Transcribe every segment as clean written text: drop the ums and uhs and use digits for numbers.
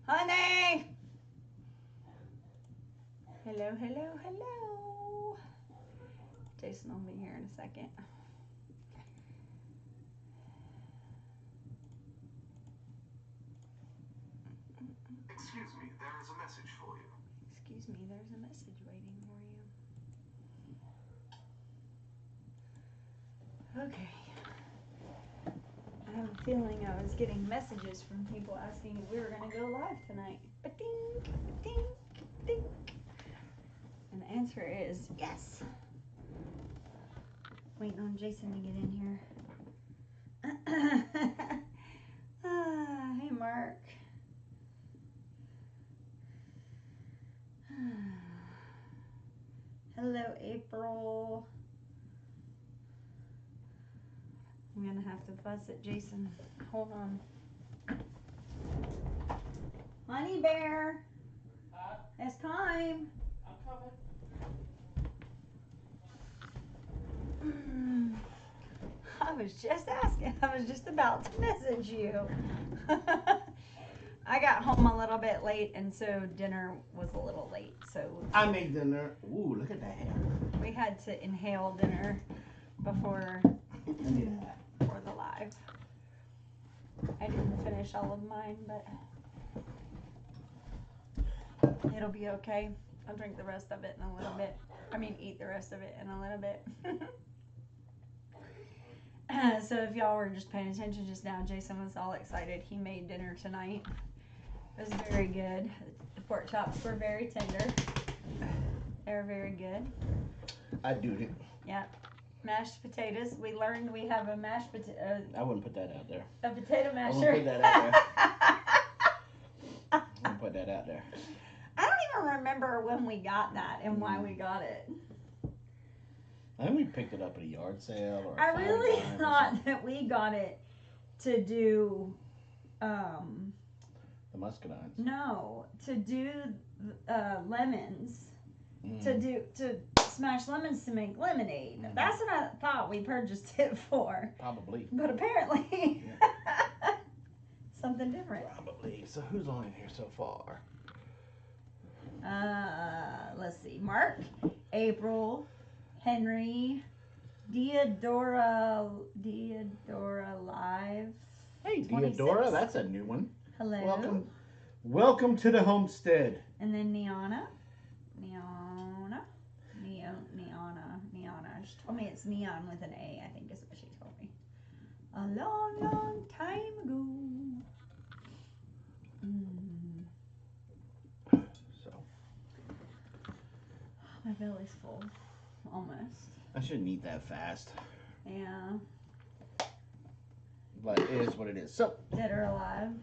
Honey! Hello, hello, hello. Jason will be here in a second. Excuse me, there is a message for you. Excuse me, there's a message waiting for you. Okay. I have a feeling I was getting messages from people asking if we were going to go live tonight. Ba-ding, ba-ding, ba-ding. And the answer is yes. Waiting on Jason to get in here. Hey, Mark. Hello, April. I'm going to have to fuss at Jason. Hold on. Honey Bear. It's time. I'm coming. I was just asking. I was just about to message you. I got home a little bit late, and so dinner was a little late. So I made dinner. Ooh, look at that hair. we had to inhale dinner before the live. I didn't finish all of mine, but it'll be okay. I'll drink the rest of it in a little bit. I mean, eat the rest of it in a little bit. So if y'all were just paying attention just now, Jason was all excited. He made dinner tonight. It was very good. The pork chops were very tender. They were very good. I do it. Yep. Mashed potatoes. We learned we have a mashed potato. I wouldn't put that out there. A potato masher. I wouldn't put that out there. I wouldn't put that out there. I don't even remember when we got that and why we got it. I think we picked it up at a yard sale or. I really thought that we got it to do. The muscadines. No, to do lemons. To smash lemons to make lemonade. Mm-hmm. That's what I thought we purchased it for. Probably. But apparently, something different. Probably. So who's on in here so far? Let's see. Mark, April, Henry, Deodora Live. Hey, 26. Deodora, that's a new one. Hello. Welcome to the homestead. And then Neona. She told me it's neon with an A, I think is what she told me. A long, long time ago. So. My belly's full. Almost. I shouldn't eat that fast. Yeah. But it is what it is. So. Dead or alive?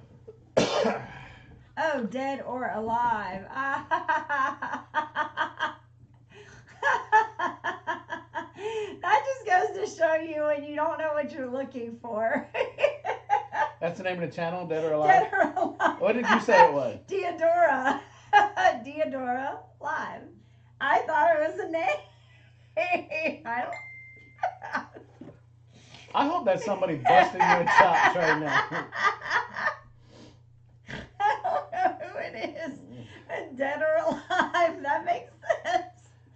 Oh, dead or alive. That just goes to show you when you don't know what you're looking for. That's the name of the channel, Dead or Alive? Dead or Alive. What did you say it was? Deodora. Deodora Live. I thought it was a name. I hope that's somebody busting your chops right now. I don't know who it is. Dead or Alive. That makes sense.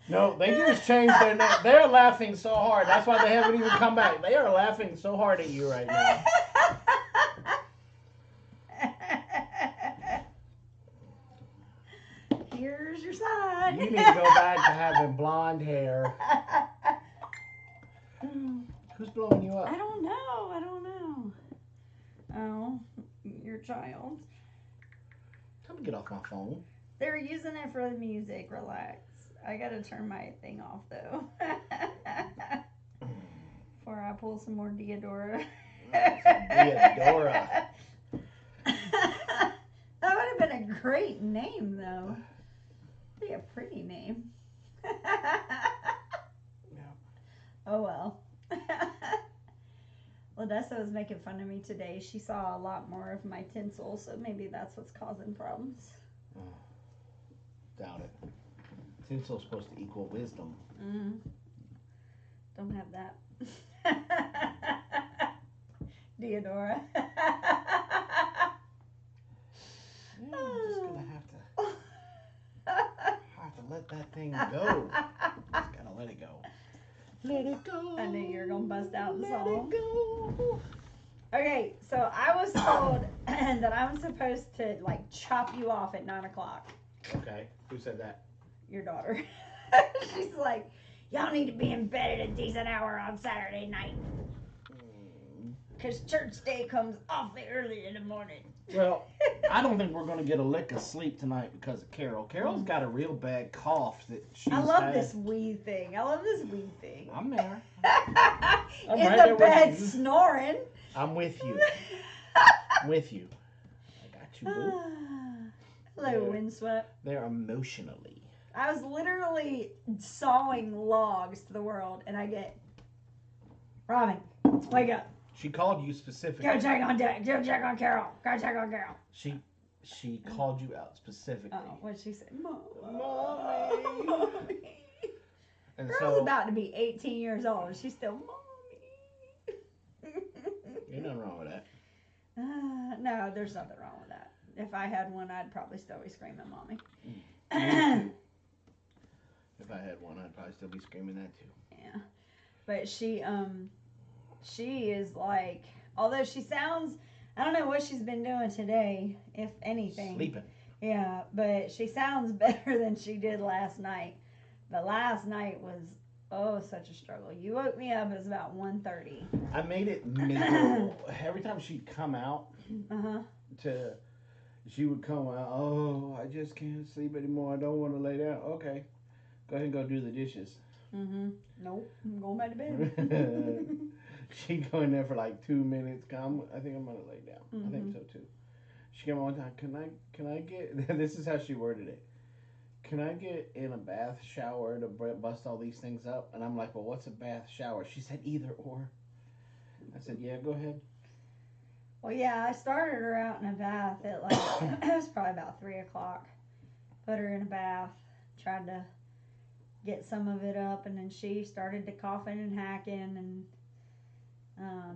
No, they just changed their name. They're laughing so hard. That's why they haven't even come back. They are laughing so hard at you right now. Here's your sign. You need to go back to having blonde hair. Who's blowing you up? I don't know. Oh, your child. Tell me to get off my phone. They're using it for the music. Relax. I gotta turn my thing off though. Before I pull some more Deodora. Deodora. That would have been a great name though. Be a pretty name. Yeah. Oh well. Ladessa was making fun of me today. She saw a lot more of my tinsel, so maybe that's what's causing problems. Oh, doubt it. Tinsel's supposed to equal wisdom. Don't have that. Deodora. let that thing go. Just gotta let it go. Let it go. I knew you were gonna bust out in Let song. it go. Okay, so I was told that I'm supposed to like chop you off at 9 o'clock. Okay. Who said that? Your daughter. She's like, y'all need to be in bed at a decent hour on Saturday night. Because church day comes awfully early in the morning. Well, I don't think we're going to get a lick of sleep tonight because of Carol. Carol's got a real bad cough that she's I love had. this wee thing. I'm there. in right the there with bed you. snoring. I'm with you. I'm with you. I got you, boo. Hello, Yeah. Windswept. They're emotionally. I was literally sawing logs to the world, and I get, Robin, wake up. She called you specifically. Go check on Dick. Go check on Carol. Go check on Carol. She called you out specifically. Oh, what'd she say? Mom. Mommy. And Girl's so about to be 18 years old. She's still mommy. ain't nothing wrong with that. No, there's nothing wrong with that. If I had one, I'd probably still be screaming mommy. If I had one, I'd probably still be screaming that too. Yeah. But she is like, although she sounds, I don't know what she's been doing today, if anything. Sleeping. Yeah, but she sounds better than she did last night. But last night was, such a struggle. You woke me up, it was about 1:30. I made it miserable. Every time she'd come out she would come out, oh, I just can't sleep anymore. I don't want to lay down. Okay, go ahead and go do the dishes. Nope, I'm going back to bed. She'd go in there for like 2 minutes. I think I'm going to lay down. I think so too. She came one time, can I get, this is how she worded it. Can I get in a bath shower to bust all these things up? And I'm like, well, what's a bath shower? She said either or. I said, yeah, go ahead. Well, yeah, I started her out in a bath at like, it was probably about 3 o'clock. Put her in a bath, tried to get some of it up, and then she started to coughing and hacking,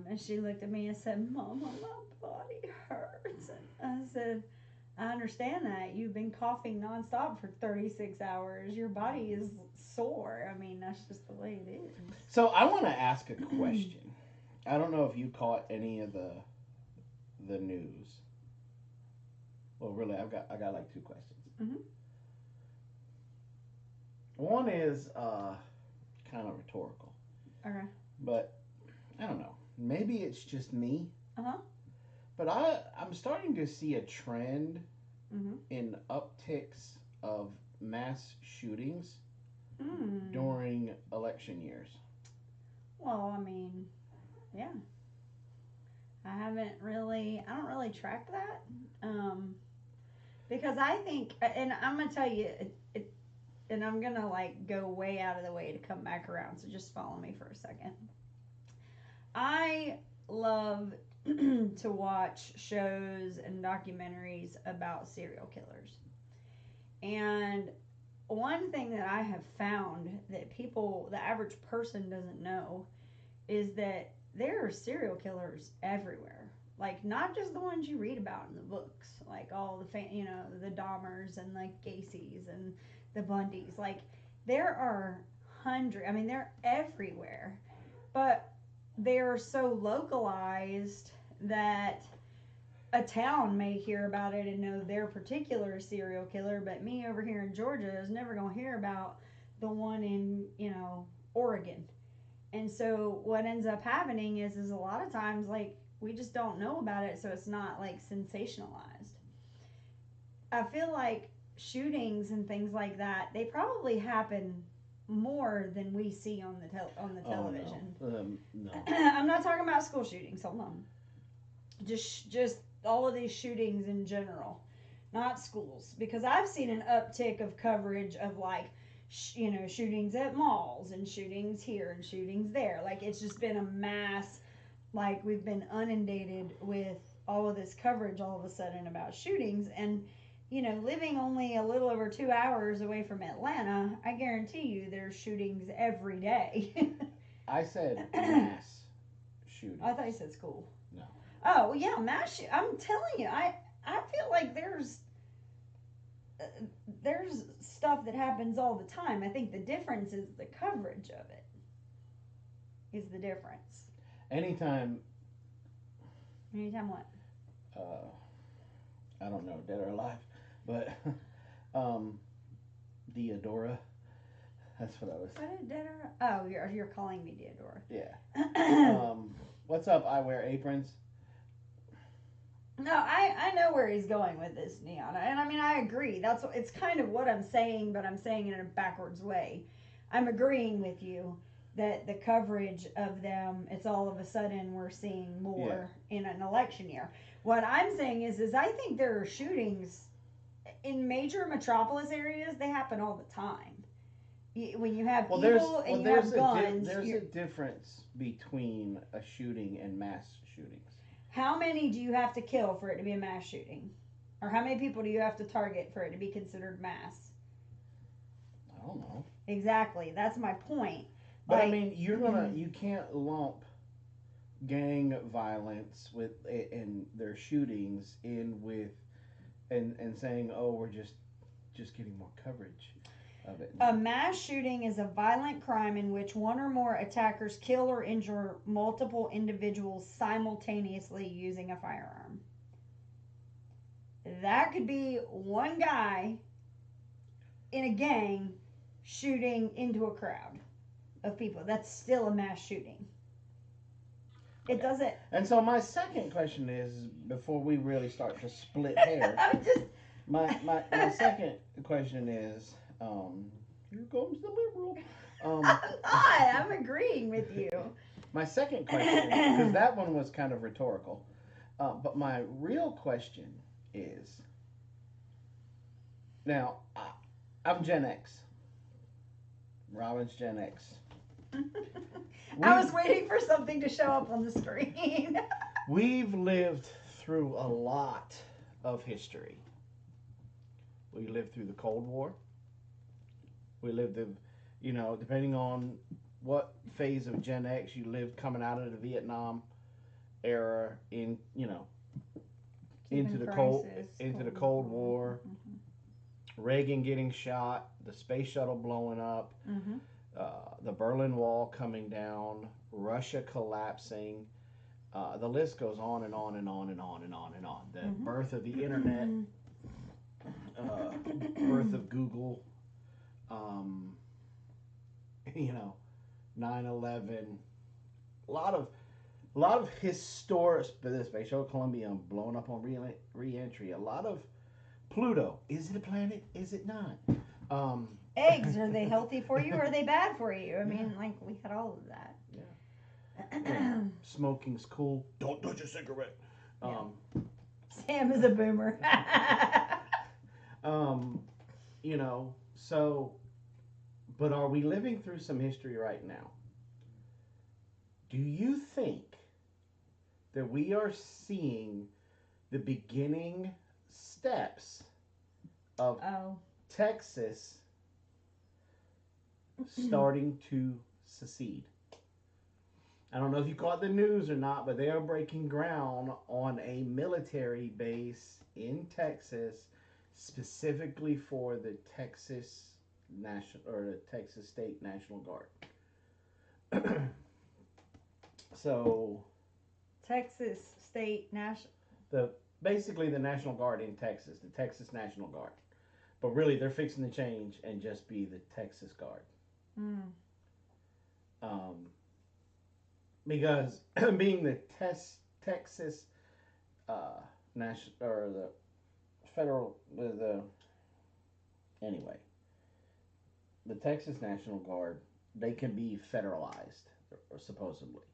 and she looked at me and said, Mama, my body hurts. And I said, I understand that. You've been coughing nonstop for 36 hours. Your body is sore. I mean, that's just the way it is. So I want to ask a question. I don't know if you caught any of the news. Well, really, I got like 2 questions. One is kind of rhetorical. Okay. But I don't know. Maybe it's just me. But I'm starting to see a trend in upticks of mass shootings during election years. Well, I mean, yeah. I don't really track that. Because I think, and I'm going to tell you, and I'm going to like go way out of the way to come back around, so just follow me for a second. I love to watch shows and documentaries about serial killers. And one thing that I have found that the average person doesn't know, is that there are serial killers everywhere. Like, not just the ones you read about in the books, like all the the Dahmers and like Gacy's and the Bundys. Like, there are hundreds. I mean, they're everywhere, but they're so localized that a town may hear about it and know their particular serial killer, but me over here in Georgia is never going to hear about the one in, Oregon. And so what ends up happening is a lot of times, like, we just don't know about it, so it's not, like, sensationalized. I feel like shootings and things like that, they probably happen more than we see on the television. No. I'm not talking about school shootings. Hold on. Just all of these shootings in general, not schools, because I've seen an uptick of coverage of like, shootings at malls and shootings here and shootings there. Like, it's just been a mass. Like, we've been inundated with all of this coverage all of a sudden about shootings. And living only a little over 2 hours away from Atlanta, I guarantee you there's shootings every day. I said mass shootings. I thought you said school. No. Oh, well, yeah, mass I'm telling you, I feel like there's stuff that happens all the time. I think the difference is the coverage of it is the difference. Anytime What? I don't know, dead or alive, but Deodora. That's what I was. What is Deodora? Oh, you're calling me Deodora. Yeah. What's up? I wear aprons. No, I know where he's going with this, Neon, and I mean I agree. It's kind of what I'm saying, but I'm saying it in a backwards way. I'm agreeing with you that the coverage of them, it's all of a sudden we're seeing more in an election year. What I'm saying is I think there are shootings in major metropolis areas. They happen all the time. When you have people and you have guns. There's a difference between a shooting and mass shootings. How many do you have to kill for it to be a mass shooting? Or how many people do you have to target for it to be considered mass? I don't know. Exactly. That's my point. But I mean, you can't lump gang violence with and their shootings in with and saying, oh, we're just getting more coverage of it. A mass shooting is a violent crime in which one or more attackers kill or injure multiple individuals simultaneously using a firearm. That could be one guy in a gang shooting into a crowd of people. That's still a mass shooting. It doesn't. And so my second question is, before we really start to split hairs, my second question is, here comes the liberal. I'm not. I'm agreeing with you. My second question, because that one was kind of rhetorical, but my real question is, now, I'm Gen X. Robin's Gen X. I was waiting for something to show up on the screen. We've lived through a lot of history. We lived through the Cold War. We lived through, depending on what phase of Gen X you lived, coming out of the Vietnam era into the Cold War. Mm-hmm. Reagan getting shot, the space shuttle blowing up, mm-hmm. The Berlin Wall coming down, Russia collapsing. The list goes on and on and on and on and on and on. The mm-hmm. birth of the internet, birth of Google, 9/11, a lot of historic, the Space Shuttle Columbia blowing up on re-entry, a lot of Pluto. Is it a planet? Is it not? Eggs, are they healthy for you or are they bad for you? I mean, we had all of that. Yeah. Smoking's cool. Don't touch a cigarette. Sam is a boomer. But are we living through some history right now? Do you think that we are seeing the beginning steps of Texas starting to secede? I don't know if you caught the news or not, but they are breaking ground on a military base in Texas, specifically for the Texas State National Guard. So, Texas State National. Basically the National Guard in Texas, the Texas National Guard, but really they're fixing to change and just be the Texas Guard. Because being the Texas national or the federal the Texas National Guard, they can be federalized or supposedly,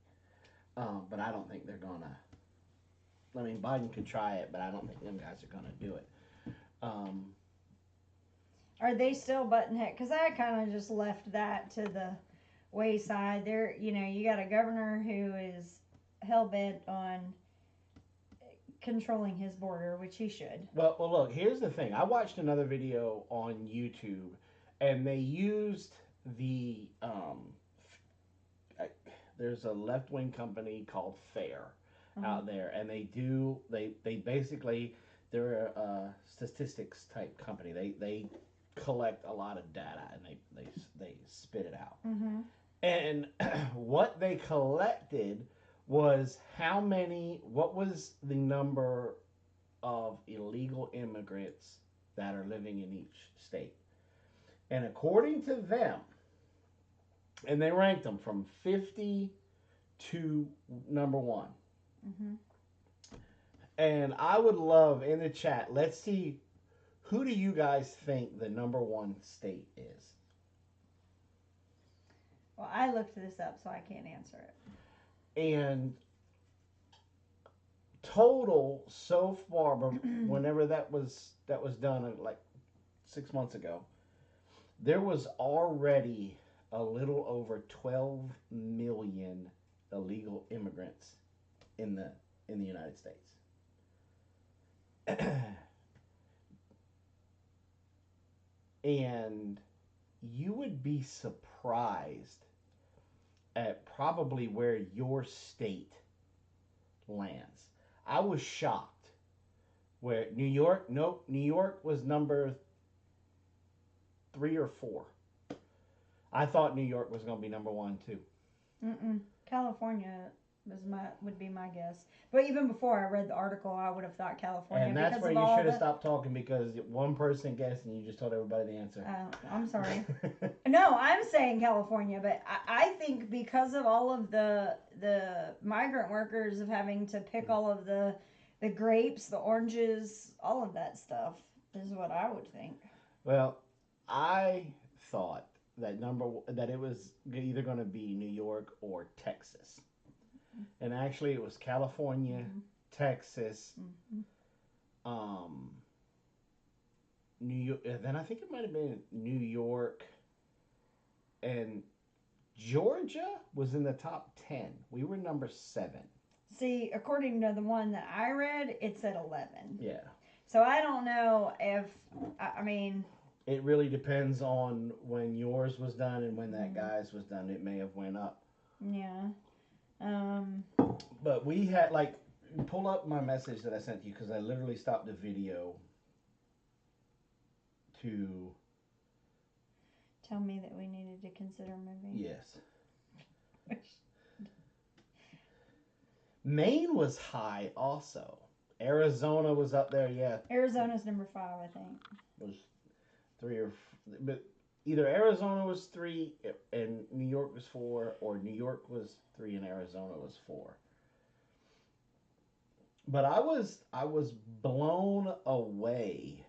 but I don't think they're gonna. I mean, Biden could try it, but I don't think them guys are gonna do it. Are they still button head? Because I kind of just left that to the wayside. There, you got a governor who is hell bent on controlling his border, which he should. Well, look. Here's the thing. I watched another video on YouTube, and they used the there's a left wing company called Fair out there, and they basically, they're a statistics type company. They collect a lot of data and they spit it out. Mm-hmm. And what they collected was what was the number of illegal immigrants that are living in each state. And according to them, and they ranked them from 50 to number 1. Mm-hmm. And I would love in the chat, let's see, who do you guys think the number 1 state is? Well, I looked this up, so I can't answer it. And total so far, but whenever that was done, like 6 months ago, there was already a little over 12 million illegal immigrants in the United States. And you would be surprised at probably where your state lands. I was shocked where New York was number 3 or 4. I thought New York was going to be number 1 too. California would be my guess. But even before I read the article, I would have thought California. And that's where you should have stopped talking, because one person guessed and you just told everybody the answer. I'm sorry. No, I'm saying California, but I think because of all of the migrant workers of having to pick all of the grapes, the oranges, all of that stuff is what I would think. Well, I thought that it was either going to be New York or Texas. And actually it was California, Texas, New York, then I think it might have been New York, and Georgia was in the top 10. We were number 7. See, according to the one that I read, it said 11. Yeah. So I don't know if, I mean... It really depends on when yours was done and when that guy's was done. It may have went up. Yeah. But we had, like, pull up my message that I sent you, because I literally stopped the video to tell me that we needed to consider moving. Yes. Maine was high also. Arizona was up there, yeah. Arizona's number 5, I think. Was 3 or but either Arizona was 3 and New York was 4, or New York was 3 and Arizona was 4. But I was blown away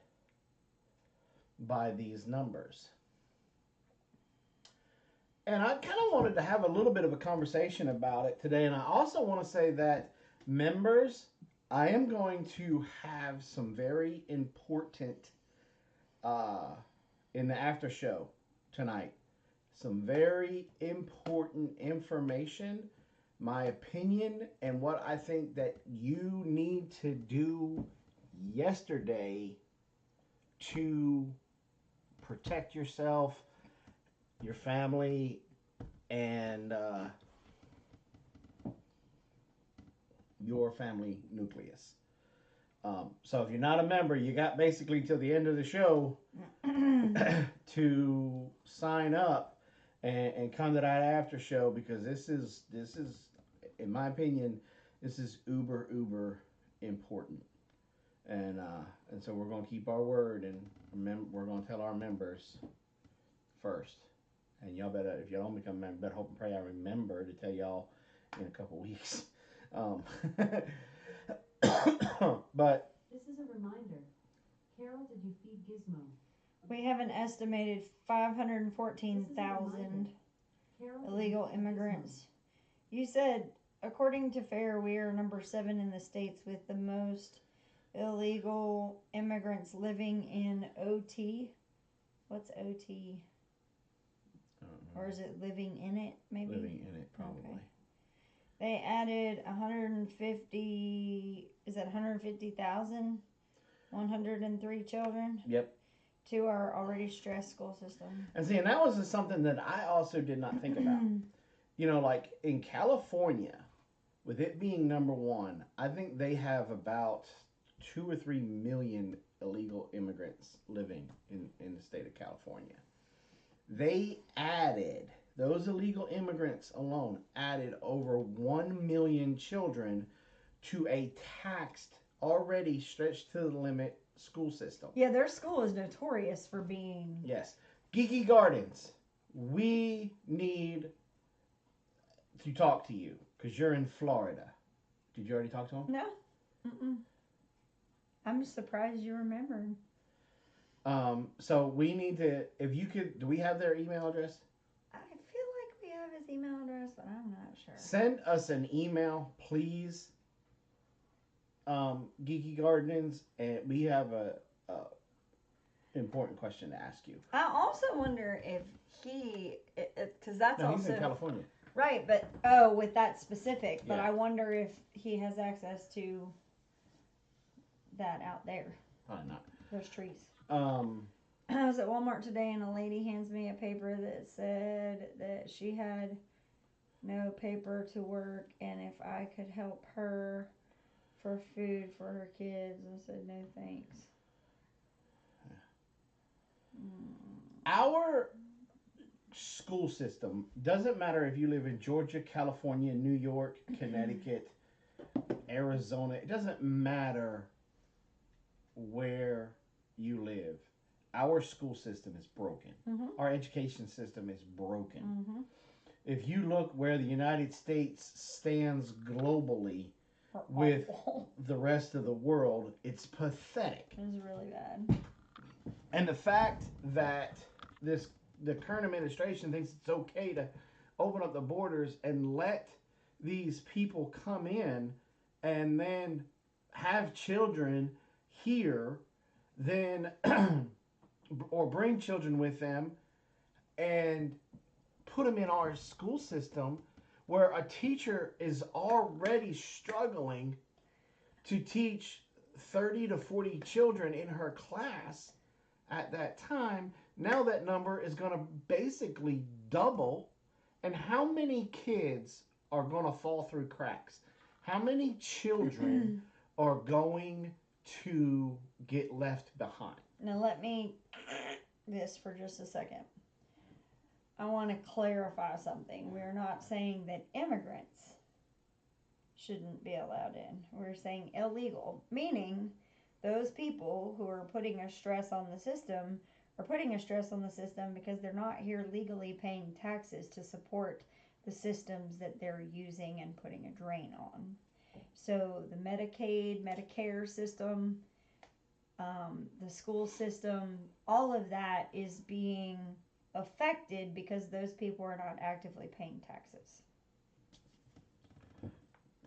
by these numbers. And I kind of wanted to have a little bit of a conversation about it today. And I also want to say that, members, I am going to have some very important, in the after show tonight, some very important information, my opinion, and what I think that you need to do yesterday to protect yourself, your family, and your family nucleus. So if you're not a member, you got basically till the end of the show to sign up and come to that after show, because this is, in my opinion, this is uber important. And so we're going to keep our word, and we're going to tell our members first. And y'all better, if y'all don't become a member, better hope and pray I remember to tell y'all in a couple weeks. But this is a reminder. Carol, did you feed Gizmo? We have an estimated 514,000 illegal immigrants. You said, according to FAIR, we are number 7 in the states with the most illegal immigrants living in OT. What's OT? Or is it living in it, maybe? Living in it, probably. Okay. They added 150,000, 103 children. Yep. To our already stressed school system. And see, and that was just something that I also did not think about. You know, like in California, with it being number 1, I think they have about 2 or 3 million illegal immigrants living in the state of California. They added, those illegal immigrants alone added over 1 million children to a taxed, already stretched to the limit school system. Yeah, their school is notorious for being. Yes. Geeky Gardens, we need to talk to you because you're in Florida. Did you already talk to him? No. Mm-mm. I'm just surprised you remembered. So we need to, if you could, do we have their email address? I feel like we have his email address, but I'm not sure. Send us an email, please. Geeky Gardens, and we have a important question to ask you. I also wonder if he, because that's No, also he's in California. right, but with that specific. But Yeah. I wonder if he has access to that out there. Probably not. Those trees. I I was at Walmart today and a lady hands me a paper that said that she had no paper to work and if I could help her for food for her kids. I said no thanks. Our school system doesn't matter if you live in Georgia, California, New York, Connecticut, Arizona. It doesn't matter where you live. Our school system is broken. Our education system is broken. If you look where the United States stands globally with the rest of the world, it's pathetic. It was really bad. And the fact that the current administration thinks it's okay to open up the borders and let these people come in and then have children here, then or bring children with them and put them in our school system where a teacher is already struggling to teach 30 to 40 children in her class at that time. Now that number is going to basically double. And how many kids are going to fall through cracks? How many children are going to get left behind? Now let me this for just a second. I want to clarify something. We're not saying that immigrants shouldn't be allowed in. We're saying illegal, meaning those people who are putting a stress on the system are putting a stress on the system because they're not here legally paying taxes to support the systems that they're using and putting a drain on. So the Medicaid, Medicare system, the school system, all of that is being affected because those people are not actively paying taxes.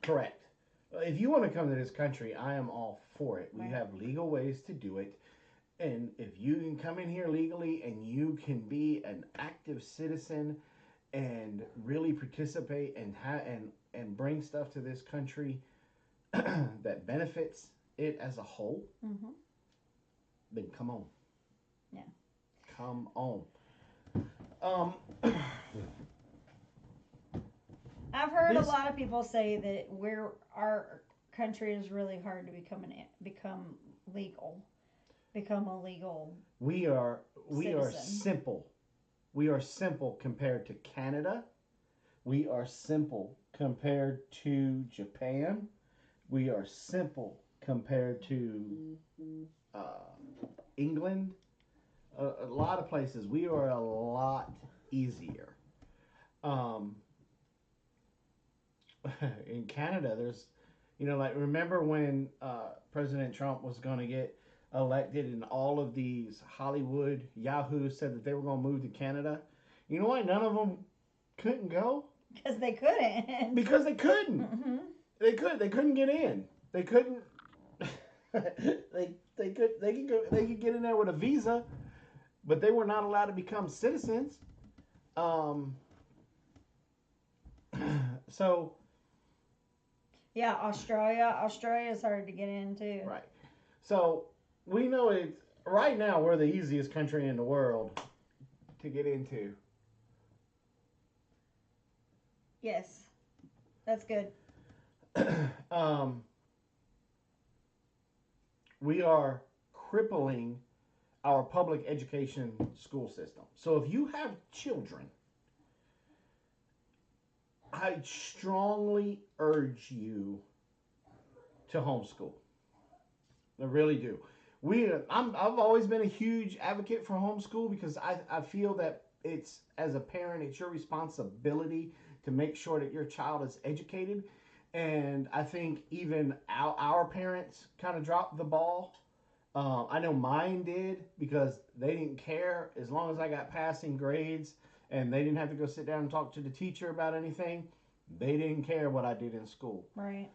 Correct. If you want to come to this country, I am all for it. We have legal ways to do it. And if you can come in here legally and you can be an active citizen and really participate and bring stuff to this country that benefits it as a whole, then come on. Yeah. Come on. I've heard a lot of people say that our country is really hard to become legal. Become a legal We are citizen. simple. We are simple compared to Canada. We are simple compared to Japan. We are simple compared to England. A lot of places. We are a lot easier. In Canada, there's, like, remember when President Trump was going to get elected and all of these Hollywood yahoos said that they were going to move to Canada? You know why none of them couldn't go? Because they couldn't. Because they couldn't. They couldn't get in. They couldn't. they could get in there with a visa, but they were not allowed to become citizens. So. Yeah, Australia is hard to get into. Right. So we know right now we're the easiest country in the world to get into. Yes, that's good. We are crippling our public education school system. So if you have children, I strongly urge you to homeschool. I really do. I've always been a huge advocate for homeschool because I feel that it's, as a parent, it's your responsibility to make sure that your child is educated. And I think even our parents kind of dropped the ball. I know mine did because they didn't care as long as I got passing grades and they didn't have to go sit down and talk to the teacher about anything. They didn't care what I did in school. Right.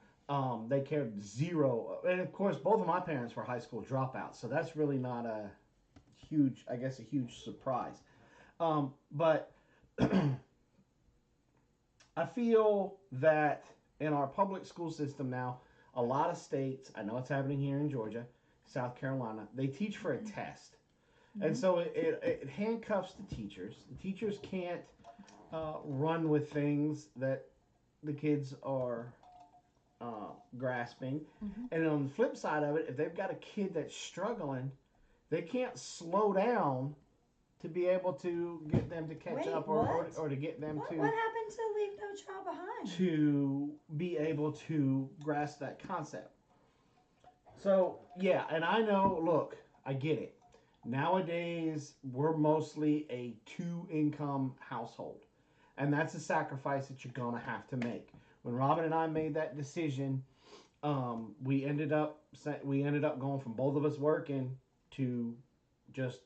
They cared zero. And of course, both of my parents were high school dropouts, so that's really not a huge surprise. But I feel that in our public school system now, a lot of states, I know it's happening here in Georgia, South Carolina, they teach for a test. Mm-hmm. And so it handcuffs the teachers. The teachers can't run with things that the kids are grasping. Mm-hmm. And on the flip side of it, if they've got a kid that's struggling, they can't slow down to be able to get them to catch up or to get them to... What happened to leave no child behind? To be able to grasp that concept. So, yeah, and I know, look, I get it. Nowadays, we're mostly a 2-income household. And that's a sacrifice that you're going to have to make. When Robin and I made that decision, we ended up going from both of us working to just,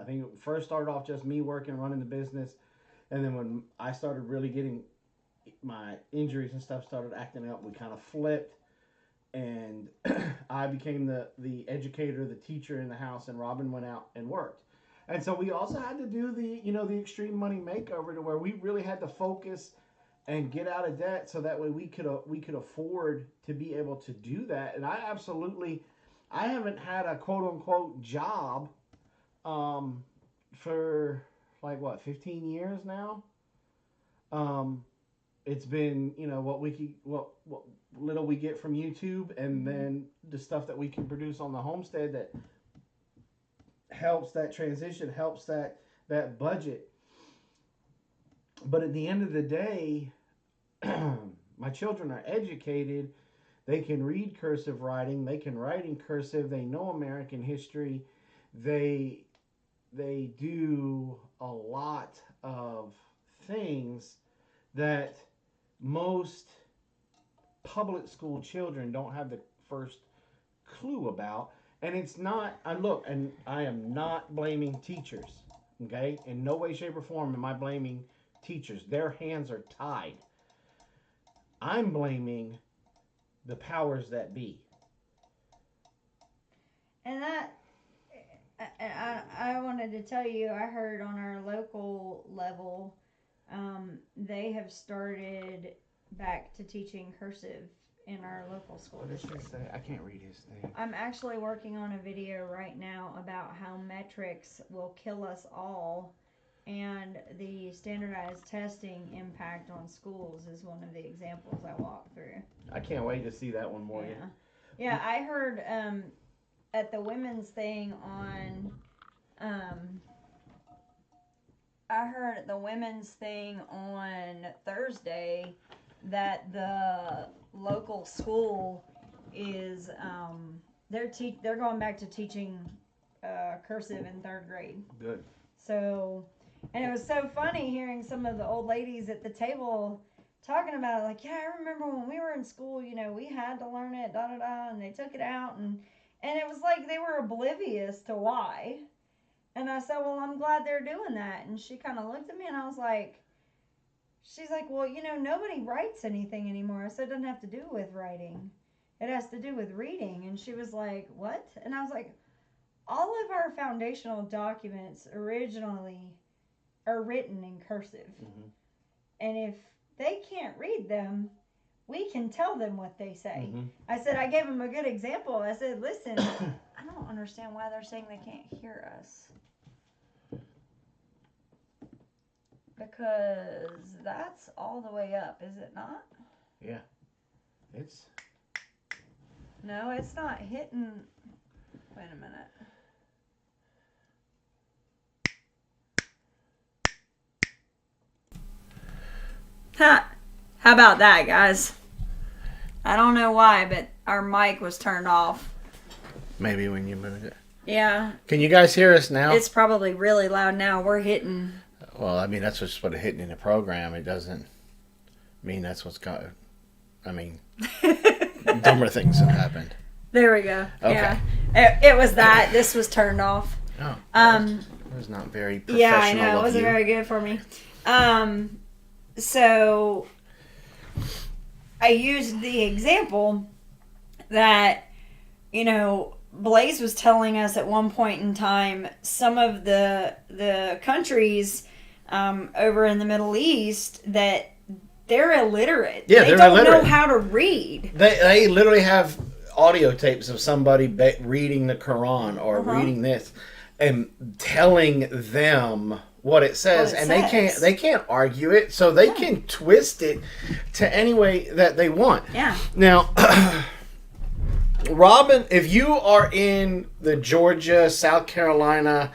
I think it first started off just me working, running the business. And then when I started really getting my injuries and stuff started acting up, we kind of flipped. And I became the educator, the teacher in the house, and Robin went out and worked. And so we also had to do the extreme money makeover to where we really had to focus and get out of debt so that way we could afford to be able to do that. And I haven't had a quote unquote job for like 15 years now. It's been, what little we get from YouTube, and then the stuff that we can produce on the homestead that helps that transition, helps that budget. But at the end of the day, my children are educated. They can read cursive writing. They can write in cursive. They know American history. They do a lot of things that most public school children don't have the first clue about. And it's not, and I am not blaming teachers, okay? In no way, shape, or form am I blaming teachers. Their hands are tied. I'm blaming the powers that be. And I wanted to tell you, I heard on our local level, they have started back to teaching cursive in our local school district. I can't read his thing. I'm actually working on a video right now about how metrics will kill us all, and the standardized testing impact on schools is one of the examples I walk through. I can't wait to see that one, Morgan. Yeah, I heard at the women's thing on Thursday that the local school is they're going back to teaching cursive in 3rd grade. Good. So, and it was so funny hearing some of the old ladies at the table talking about it, like, yeah, I remember when we were in school, we had to learn it, and they took it out, and it was like they were oblivious to why. And I said, well, I'm glad they're doing that. And she kind of looked at me, and I was like, she's like, well, nobody writes anything anymore. I said, it doesn't have to do with writing. It has to do with reading. And she was like, what? And I was like, all of our foundational documents originally are written in cursive. Mm-hmm. And if they can't read them, we can tell them what they say. Mm-hmm. I said, I gave them a good example. I said, listen, I don't understand why they're saying they can't hear us. Because that's all the way up, is it not? Yeah. It's... No, it's not hitting... Wait a minute. How about that, guys? I don't know why, but our mic was turned off. Maybe when you moved it. Yeah. Can you guys hear us now? It's probably really loud now. We're hitting. Well, I mean, that's just what it's hitting in the program. It doesn't mean that's what's got. I mean, dumber things have happened. There we go. Okay. Yeah. It was that. This was turned off. Oh. It was not very professional. Yeah, I know. It wasn't very good for me. So I used the example that, Blaze was telling us at one point in time, some of the countries over in the Middle East, that they're illiterate. Yeah, they they're illiterate. They don't know how to read. They literally have audio tapes of somebody reading the Quran or reading this and telling them what it says, and they can't argue it, so they can twist it to any way that they want. Yeah. Now, Robin, if you are in the Georgia, South Carolina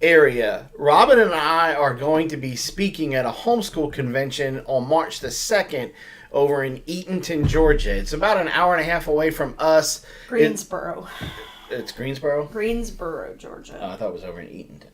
area, Robin and I are going to be speaking at a homeschool convention on March the 2nd over in Eatonton, Georgia. It's about an hour and a half away from us. Greensboro. It's Greensboro? Greensboro, Georgia. Oh, I thought it was over in Eatonton.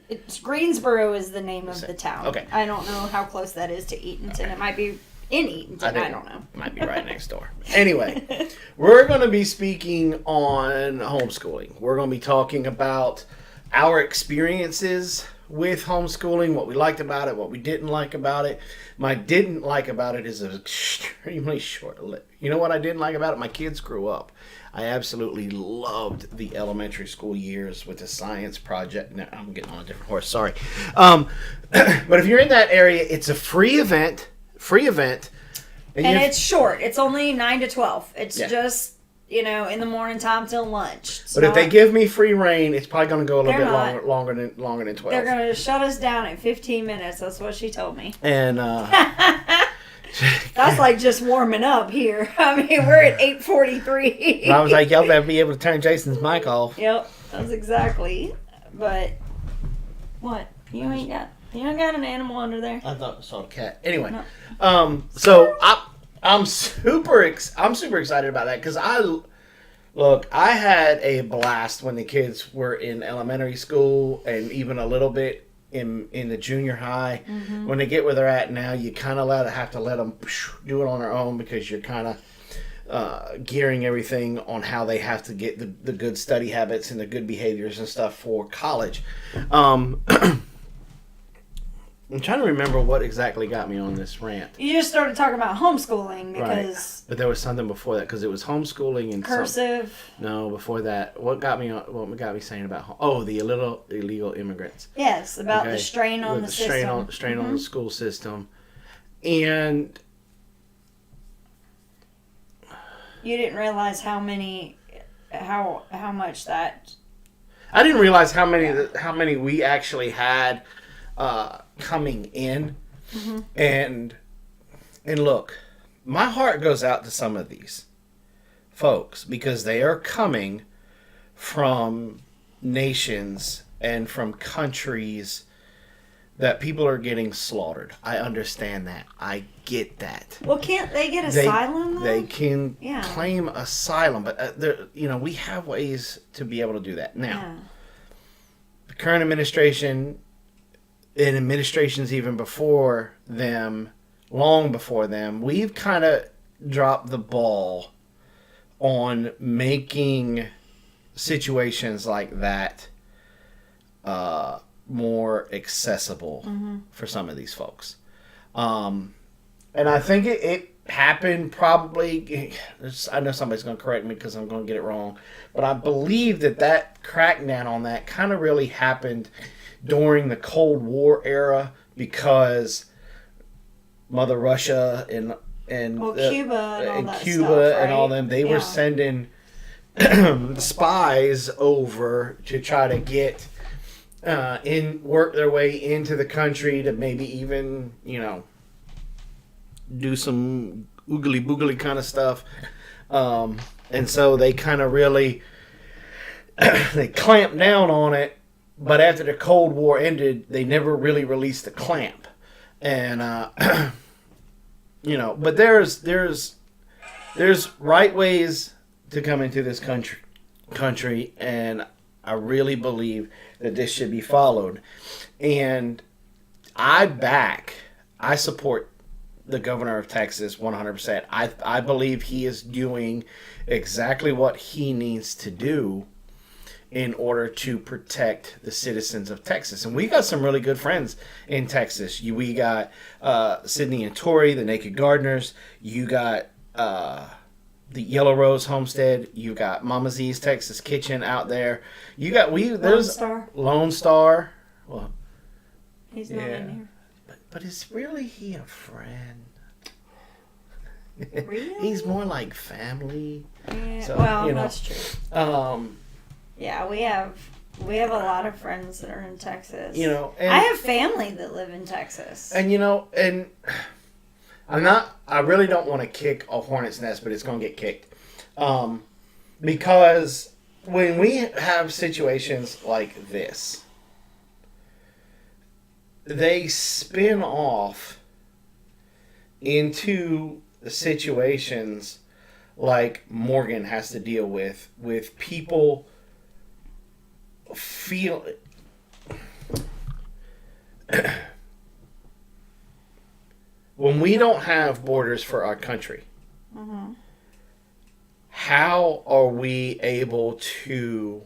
It's Greensboro is the name of the town. Okay. I don't know how close that is to Eatonton. Okay. It might be in Eatonton. I don't know. Might be right next door. Anyway, we're going to be speaking on homeschooling. We're going to be talking about our experiences with homeschooling, what we liked about it, what we didn't like about it. My didn't like about it is extremely short-lived. You know what I didn't like about it? My kids grew up. I absolutely loved the elementary school years with the science project. No, I'm getting on a different horse. Sorry. But if you're in that area, it's a free event. And it's short. It's only 9 to 12. It's just, in the morning time till lunch. But if they give me free reign, it's probably going to go a little bit longer than 12. They're going to shut us down in 15 minutes. That's what she told me. And that's like just warming up here. I mean, we're at 8:43. I was like, y'all better be able to turn Jason's mic off. Yep, that's exactly. But what? You ain't got an animal under there? I thought I saw a cat. Anyway, no. So I'm super excited about that because I had a blast when the kids were in elementary school and even a little bit in the junior high. Mm-hmm. When they get where they're at now, you kind of have to let them do it on their own because you're kind of gearing everything on how they have to get the good study habits and the good behaviors and stuff for college. I'm trying to remember what exactly got me on this rant. You just started talking about homeschooling because... Right. But there was something before that because it was homeschooling and... Cursive. No, before that. What got me saying about... the illegal immigrants. Yes, about the strain on the system. Strain on the school system. And... You didn't realize how much that... I didn't realize how many we actually had... coming in. Mm-hmm. And look, my heart goes out to some of these folks because they are coming from nations and from countries that people are getting slaughtered. I understand that. I get that. Well, can't they get asylum though? They can claim asylum, but we have ways to be able to do that. Now, the current administration and administrations even before them, long before them, we've kind of dropped the ball on making situations like that more accessible for some of these folks. And I think it happened probably, I know somebody's going to correct me because I'm going to get it wrong, but I believe that crackdown on that kind of really happened during the Cold War era because Mother Russia and Cuba and all Cuba and all them, they were sending spies over to try to get work their way into the country to maybe even do some oogly boogly kind of stuff, and so they kind of really they clamped down on it. But after the Cold War ended, they never really released the clamp. And you know, but there's right ways to come into this country, and I really believe that this should be followed. And I support the governor of Texas 100%. I believe he is doing exactly what he needs to do in order to protect the citizens of Texas. And we got some really good friends in Texas. We got Sydney and Tori, the Naked Gardeners. You got the Yellow Rose Homestead. You got Mama Z's Texas Kitchen out there. You got there's Lone Star. Well, he's not in here. But is really he a friend? Really? He's more like family. Yeah, So, well, you know, that's true. Yeah, we have a lot of friends that are in Texas. You know, and, I have family that live in Texas. And you know, and I really don't want to kick a hornet's nest, but it's going to get kicked. Because when we have situations like this, they spin off into situations like Morgan has to deal with people feel when we don't have borders for our country, how are we able to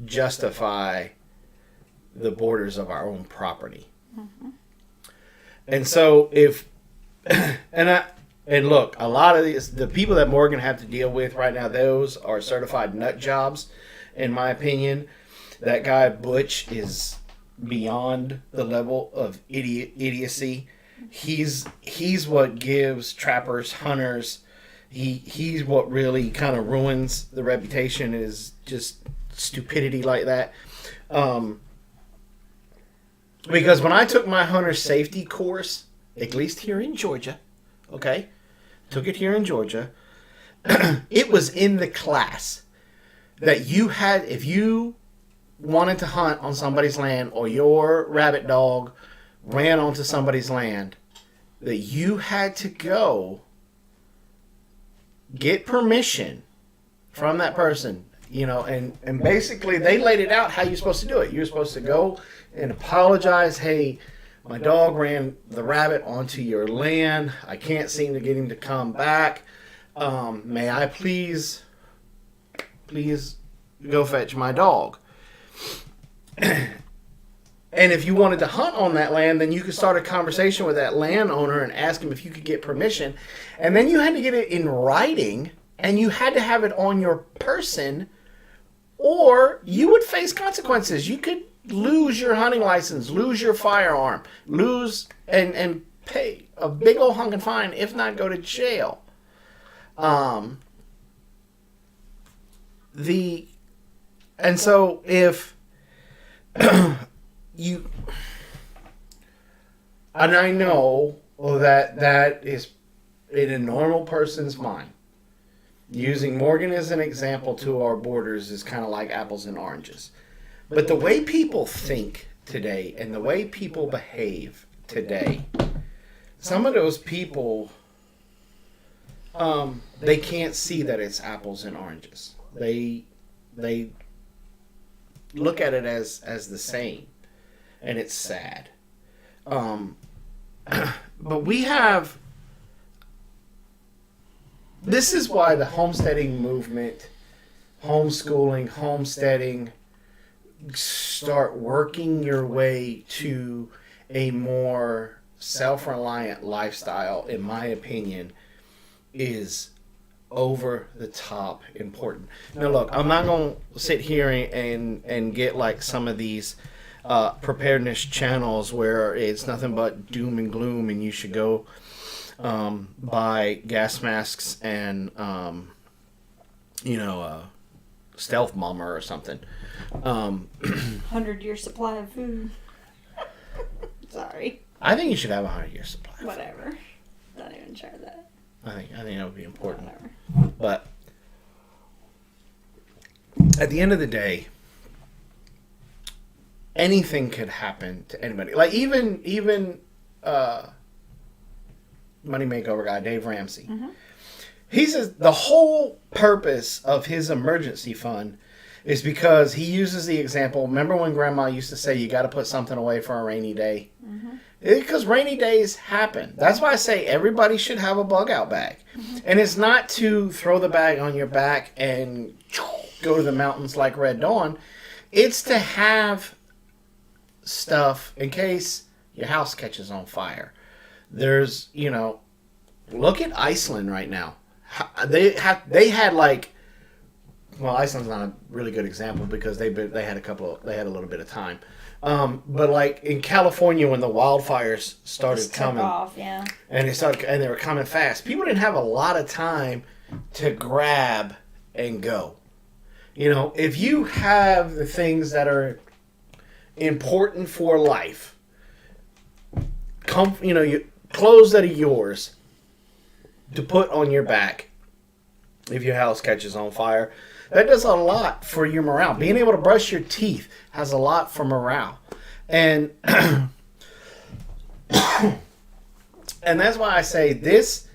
justify the borders of our own property? And so if and look, a lot of the people that Morgan have to deal with right now, those are certified nut jobs, in my opinion. That guy Butch is beyond the level of idiocy. He's what gives trappers, hunters. He's what really kind of ruins the reputation, is just stupidity like that. Because when I took my hunter safety course, at least here in Georgia, okay, took it here in Georgia, it was in the class that you had, if you wanted to hunt on somebody's land or your rabbit dog ran onto somebody's land, that you had to go get permission from that person, you know, and basically they laid it out how you're supposed to do it. You're supposed to go and apologize. Hey, my dog ran the rabbit onto your land. I can't seem to get him to come back. May I please go fetch my dog? And if you wanted to hunt on that land, then you could start a conversation with that landowner and ask him if you could get permission. And then you had to get it in writing, and you had to have it on your person, or you would face consequences. You could lose your hunting license, lose your firearm, lose and pay a big old honking fine, if not go to jail. And so if you, and I know that is in a normal person's mind. Using Morgan as an example to our borders is kind of like apples and oranges. But the way people think today and the way people behave today, some of those people, they can't see that it's apples and oranges. They look at it as the same, and it's sad. But we have, this is why the homesteading movement, homeschooling, homesteading, start working your way to a more self-reliant lifestyle, in my opinion, is over the top important. Now look, I'm not going to sit here and get like some of these preparedness channels where it's nothing but doom and gloom and you should go buy gas masks and stealth bomber or something. 100-year supply of food. Sorry. I think you should have a 100-year supply. Whatever. Don't even try that. I think that would be important. Whatever. But at the end of the day, anything could happen to anybody. Like even money makeover guy, Dave Ramsey. Mhm. He says the whole purpose of his emergency fund is because he uses the example. Remember when Grandma used to say you got to put something away for a rainy day? Because rainy days happen. That's why I say everybody should have a bug out bag. And it's not to throw the bag on your back and go to the mountains like Red Dawn. It's to have stuff in case your house catches on fire. There's, look at Iceland right now. They had like, well, Iceland's not a really good example because they had a little bit of time. But like in California when the wildfires started coming, off, yeah. and they were coming fast, people didn't have a lot of time to grab and go. If you have the things that are important for life, clothes that are yours to put on your back if your house catches on fire, that does a lot for your morale. Being able to brush your teeth has a lot for morale. And and that's why I say that's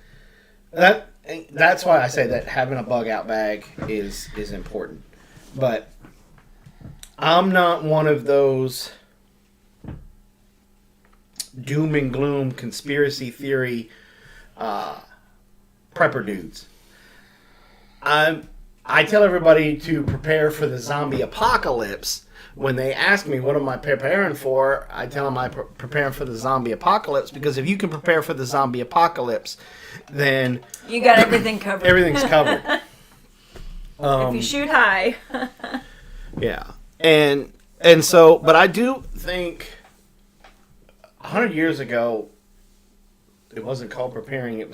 why I say that having a bug out bag is important. But I'm not one of those doom and gloom conspiracy theory prepper dudes. I tell everybody to prepare for the zombie apocalypse. When they ask me what am I preparing for, I tell them I'm preparing for the zombie apocalypse, because if you can prepare for the zombie apocalypse, then you got everything covered. Everything's covered. If you shoot high. Yeah. And so, but I do think 100 years ago, it wasn't called preparing, it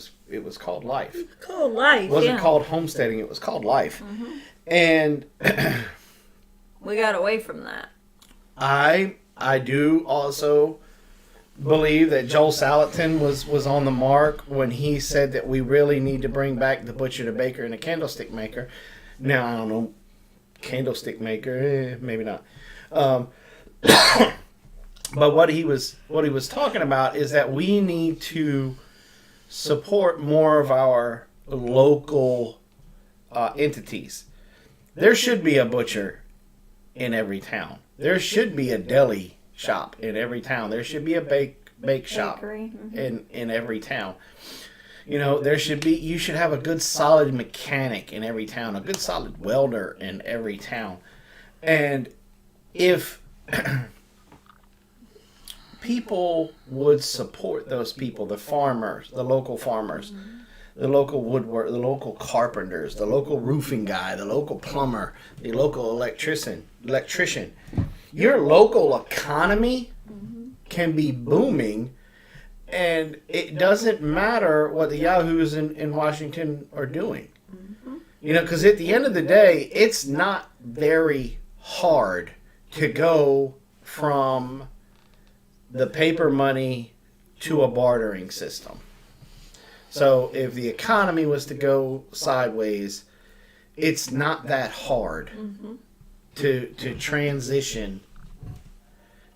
was called life. Called life, It wasn't called homesteading, it was called life. Mm-hmm. And we got away from that. I do also believe that Joel Salatin was on the mark when he said that we really need to bring back the butcher, the baker, and the candlestick maker. Now, I don't know, candlestick maker, maybe not. But what he was talking about is that we need to support more of our local entities. There should be a butcher in every town. There should be a deli shop in every town. There should be a bake shop in every town. You should have a good solid mechanic in every town, a good solid welder in every town. And if people would support those people, the farmers, the local farmers, the local woodwork, the local carpenters, the local roofing guy, the local plumber, the local electrician, your local economy can be booming, and it doesn't matter what the yahoos in Washington are doing. Because at the end of the day, it's not very hard to go from the paper money to a bartering system. So if the economy was to go sideways, it's not that hard to transition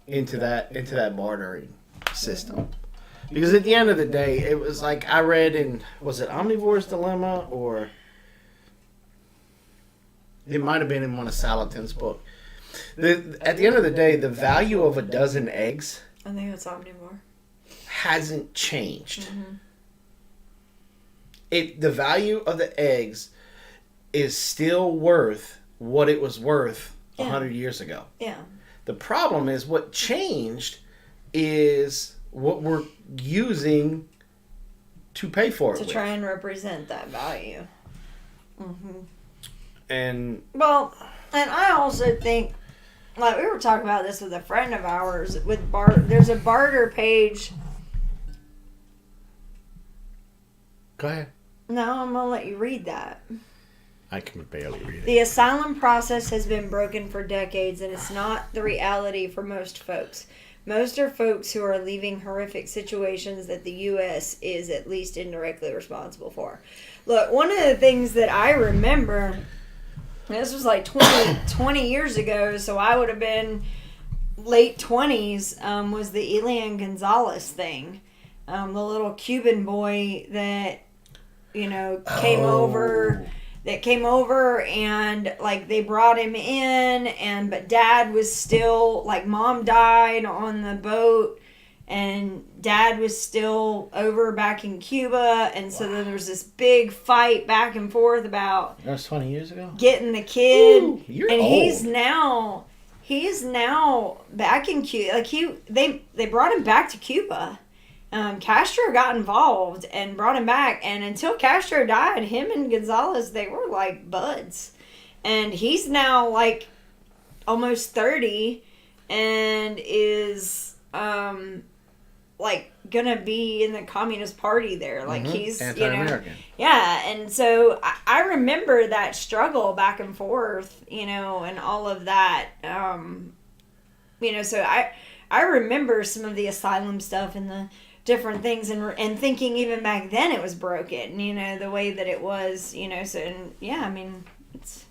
into that bartering system. Because at the end of the day, it was like I read in, was it Omnivore's Dilemma, or it might have been in one of Salatin's book. At the end of the day, the value of a dozen eggs, I think it's Omnivore, hasn't changed. The value of the eggs is still worth what it was worth 100 years ago. Yeah. The problem is what changed is what we're using to pay for it to try and represent that value. And I also think, like we were talking about this with a friend of ours, there's a barter page. Go ahead. No, I'm going to let you read that. I can barely read it. The asylum process has been broken for decades, and it's not the reality for most folks. Most are folks who are leaving horrific situations that the U.S. is at least indirectly responsible for. Look, one of the things that I remember, this was like 20 years ago, so I would have been late 20s, was the Elian Gonzalez thing. the little Cuban boy that, came over. That came over and like they brought him in, but Dad was still like, Mom died on the boat and Dad was still over back in Cuba, and so then there was this big fight back and forth about That was 20 years ago. getting the kid. Ooh, you're and old. he's now back in Cuba. Like they brought him back to Cuba. Castro got involved and brought him back, and until Castro died, him and Gonzalez, they were like buds. And he's now like almost 30 and is like gonna be in the Communist Party there. Like he's anti-American. Yeah, and so I remember that struggle back and forth, and all of that. So I remember some of the asylum stuff and the different things, and thinking even back then it was broken, the way that it was, so, and yeah, I mean, it's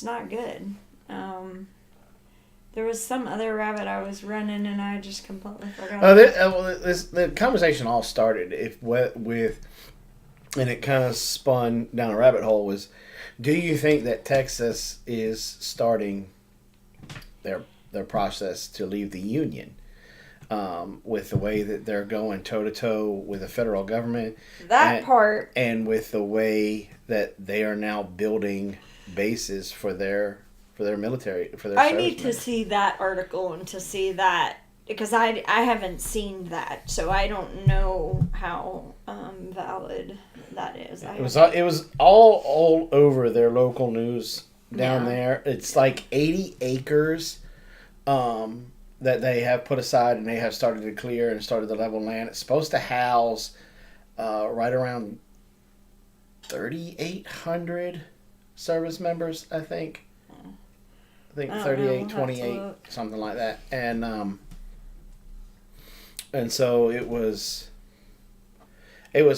not good. There was some other rabbit I was running and I just completely forgot. The conversation all started with, and it kind of spun down a rabbit hole, was, do you think that Texas is starting their process to leave the Union? With the way that they're going toe-to-toe with the federal government. Part. And with the way that they are now building bases for their military, for their I servicemen. need to see that article and to see that, because I haven't seen that, so I don't know how valid that is. It was all over their local news down there. It's like 80 acres that they have put aside, and they have started to clear and started to level land. It's supposed to house right around 3,800 service members, I think. I think 38, 28, something like that. And so it was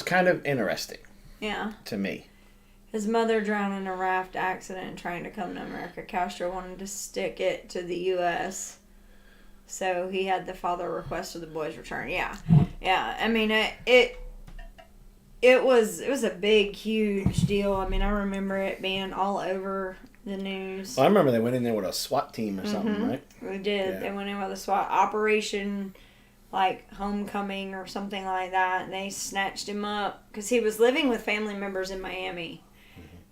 kind of interesting. Yeah. To me. His mother drowned in a raft accident trying to come to America. Castro wanted to stick it to the U.S., so he had the father request for the boy's return. Yeah. I mean, it was a big, huge deal. I mean, I remember it being all over the news. Well, I remember they went in there with a SWAT team or something, right? They did. Yeah. They went in with a SWAT operation, like Homecoming or something like that, and they snatched him up because he was living with family members in Miami,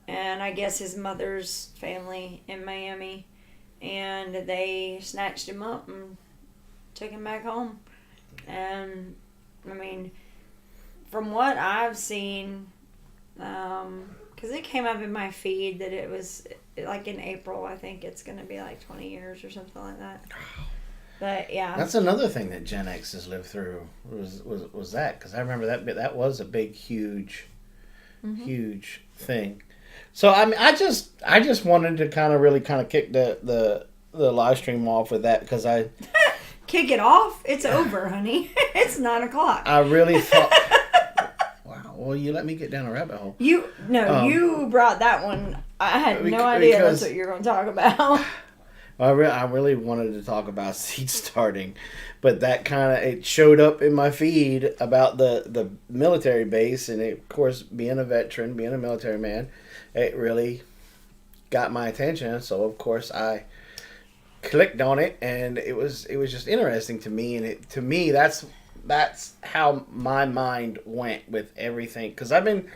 and I guess his mother's family in Miami, and they snatched him up and took him back home. And I mean, from what I've seen, because it came up in my feed that it was like in April, I think it's going to be like 20 years or something like that. But yeah, that's another thing that Gen X has lived through was that, because I remember that was a big, huge thing. So I mean, I just wanted to kind of kick the live stream off with that, because I kick it off. It's over, honey. It's 9:00. I really thought. Wow. Well, you let me get down a rabbit hole. You brought that one. I had no idea that's what you're going to talk about. I really wanted to talk about seed starting, but that it showed up in my feed about the military base, and of course, being a veteran, being a military man, it really got my attention. So of course I clicked on it, and it was just interesting to me, and to me that's how my mind went with everything, because I've been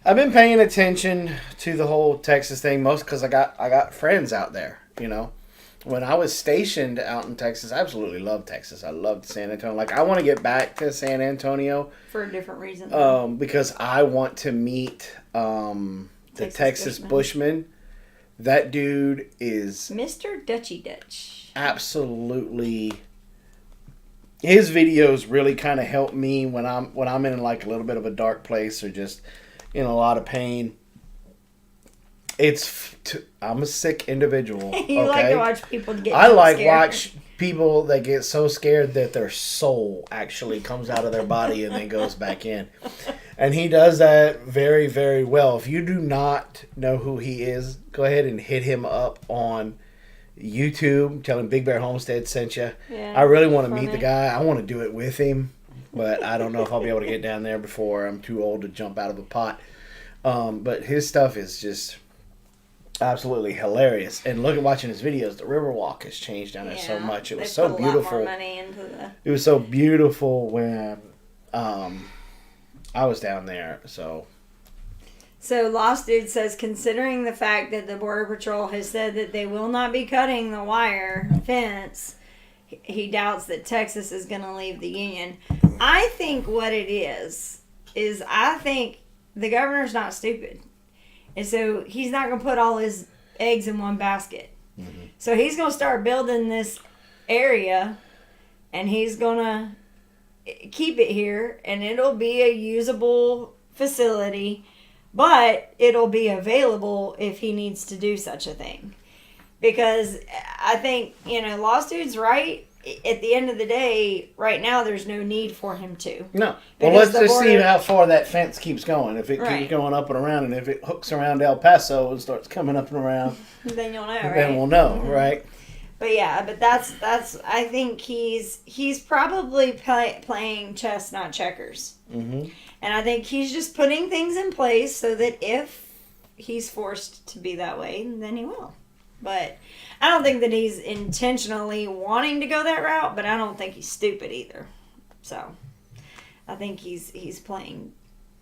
paying attention to the whole Texas thing, most because I got friends out there. When I was stationed out in Texas, I absolutely loved Texas. I loved San Antonio. Like, I want to get back to San Antonio for a different reason. Because I want to meet the Texas Bushman. That dude is Mr. Dutchy Dutch. Absolutely. His videos really kind of help me when I'm in like a little bit of a dark place or just in a lot of pain. I'm a sick individual. You like to watch people get watch people that get so scared that their soul actually comes out of their body and then goes back in. And he does that very, very well. If you do not know who he is, go ahead and hit him up on YouTube. Tell him Big Bear Homestead sent you. Yeah, I really want to meet the guy. I want to do it with him. but I don't know if I'll be able to get down there before I'm too old to jump out of a pot. But his stuff is just absolutely hilarious. And look at watching his videos. The Riverwalk has changed down there so much. It was so beautiful. A lot more money into the... It was so beautiful when I was down there. So Lost Dude says, considering the fact that the Border Patrol has said that they will not be cutting the wire fence, he doubts that Texas is going to leave the union. I think what it is I think the governor's not stupid. And so he's not going to put all his eggs in one basket. Mm-hmm. So he's going to start building this area, and he's going to keep it here, and it'll be a usable facility, but it'll be available if he needs to do such a thing. Because I think, Lost Dude's right. At the end of the day, right now, there's no need for him to. No. Well, let's just see how far that fence keeps going. If it keeps going up and around, and if it hooks around El Paso and starts coming up and around, then you'll know, right? Then we'll know, mm-hmm. right? But yeah, that's. I think he's probably playing chess, not checkers. Mm-hmm. And I think he's just putting things in place so that if he's forced to be that way, then he will. But I don't think that he's intentionally wanting to go that route, but I don't think he's stupid either. So I think he's playing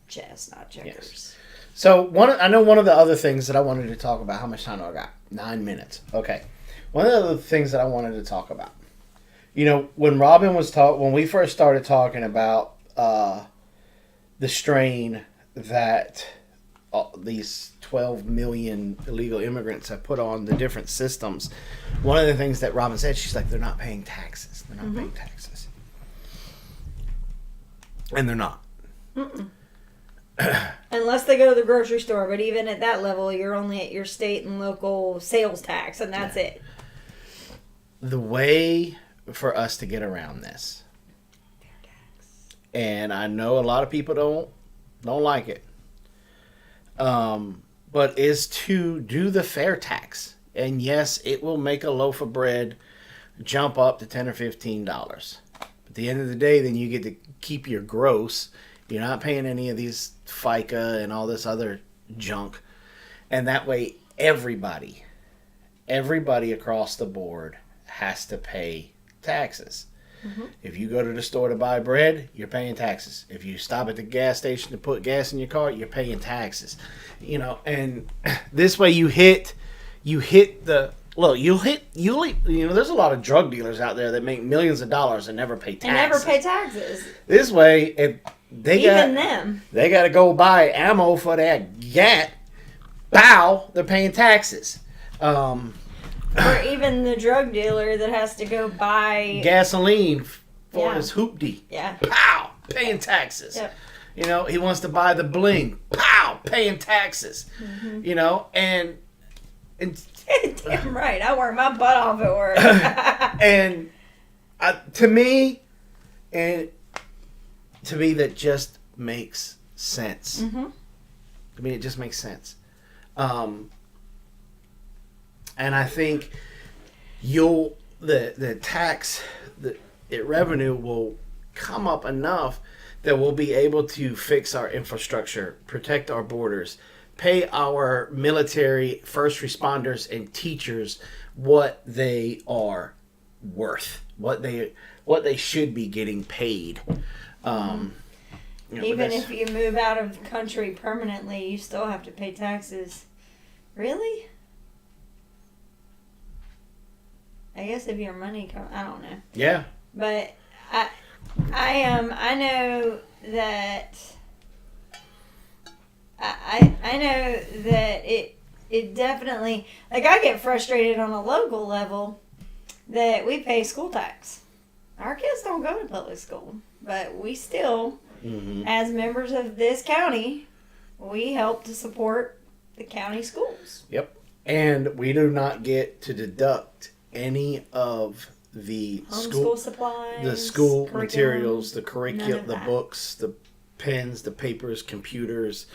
chess, not checkers. Yes. So I know one of the other things that I wanted to talk about. How much time do I got? 9 minutes. Okay. One of the other things that I wanted to talk about. When Robin was when we first started talking about the strain that these 12 million illegal immigrants have put on the different systems, one of the things that Robin said, she's like, they're not paying taxes. They're not mm-hmm. paying taxes. And they're not. Unless they go to the grocery store. But even at that level, you're only at your state and local sales tax, and that's it. The way for us to get around this, and I know a lot of people don't like it, but is to do the fair tax. And yes, it will make a loaf of bread jump up to $10 or $15. At the end of the day, then you get to keep your gross. You're not paying any of these FICA and all this other junk. And that way, everybody across the board has to pay taxes. Mm-hmm. If you go to the store to buy bread, you're paying taxes. If you stop at the gas station to put gas in your car, you're paying taxes. And this way you hit the look. There's a lot of drug dealers out there that make millions of dollars and never pay taxes. This way, if they got to go buy ammo for that gat, they're paying taxes. Or even the drug dealer that has to go buy gasoline for his hoopty. Yeah. Pow! Paying taxes. Yep. He wants to buy the bling. Pow! Paying taxes. Mm-hmm. And damn right. I work my butt off at work. And to me, that just makes sense. Mm-hmm. I mean, it just makes sense. And I think the tax revenue will come up enough that we'll be able to fix our infrastructure, protect our borders, pay our military, first responders, and teachers what they are worth, what they should be getting paid. Even if you move out of the country permanently, you still have to pay taxes. Really? I guess if your money comes, I don't know. Yeah. But I know that I know that it definitely, like, I get frustrated on a local level that we pay school tax. Our kids don't go to public school, but we still, mm-hmm. as members of this county, we help to support the county schools. Yep. And we do not get to deduct any of the school supplies, the school materials, the curriculum, the books, the pens, the papers, computers,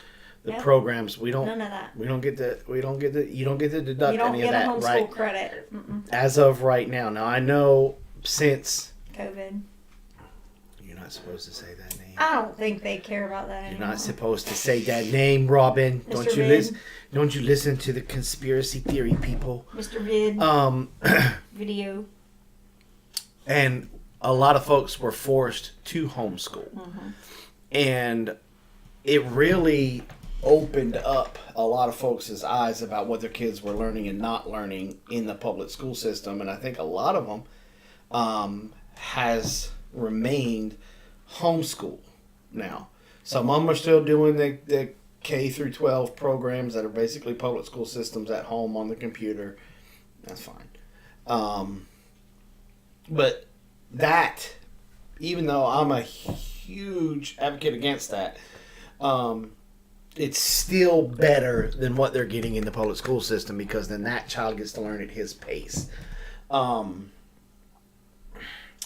the programs. We don't. None of that. We don't get to. You don't get to deduct any of that. You don't get a homeschool credit. Mm-mm. As of right now. Now I know since COVID. not supposed to say that name. I don't think they care about that You're anymore. not supposed to say that name, Robin. Mr. Don't you Vid. listen? Don't you listen to the conspiracy theory people? Mr. Vid. Video. And a lot of folks were forced to homeschool. Mm-hmm. And it really opened up a lot of folks' eyes about what their kids were learning and not learning in the public school system. And I think a lot of them has remained homeschool now. Some of them are still doing the K through 12 programs that are basically public school systems at home on the computer. That's fine. But that, even though I'm a huge advocate against that, it's still better than what they're getting in the public school system, because then that child gets to learn at his pace.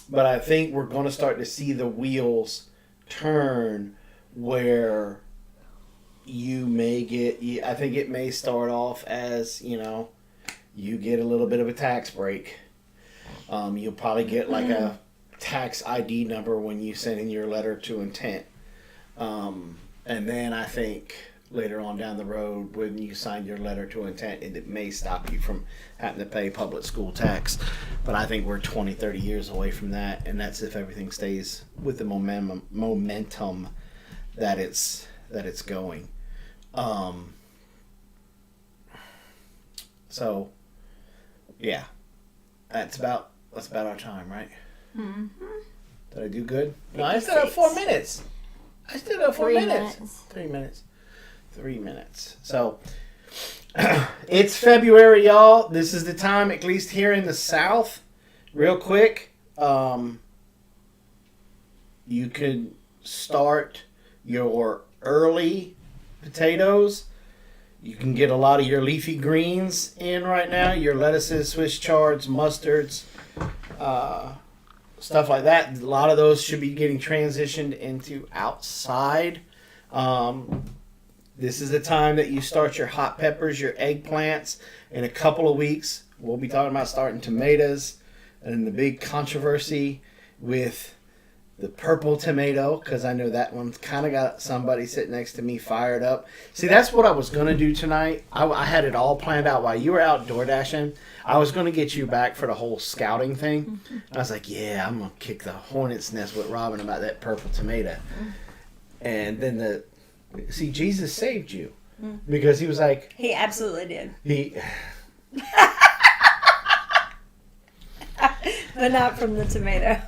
But I think we're going to start to see the wheels turn where you may get, I think it may start off as, you get a little bit of a tax break. You'll probably get like a tax ID number when you send in your letter to intent. And then I think later on down the road, when you sign your letter to intent, it may stop you from having to pay public school tax. But I think we're 20, 30 years away from that. And that's if everything stays with the momentum that it's going. So, yeah, that's about our time, right? Mm-hmm. Did I do good? No, I still have 4 minutes. I still have 4 minutes. 3 minutes. 3 minutes. So, it's February, y'all. This is the time, at least here in the South. Real quick, you could start your early potatoes. You can get a lot of your leafy greens in right now. Your lettuces, Swiss chards, mustards, stuff like that. A lot of those should be getting transitioned into outside. This is the time that you start your hot peppers, your eggplants. In a couple of weeks, we'll be talking about starting tomatoes and the big controversy with the purple tomato, because I know that one's kind of got somebody sitting next to me fired up. See, that's what I was going to do tonight. I had it all planned out while you were out door dashing. I was going to get you back for the whole scouting thing. I was like, yeah, I'm going to kick the hornet's nest with Robin about that purple tomato. And then see, Jesus saved you. Because he was like... He absolutely did. But not from the tomato.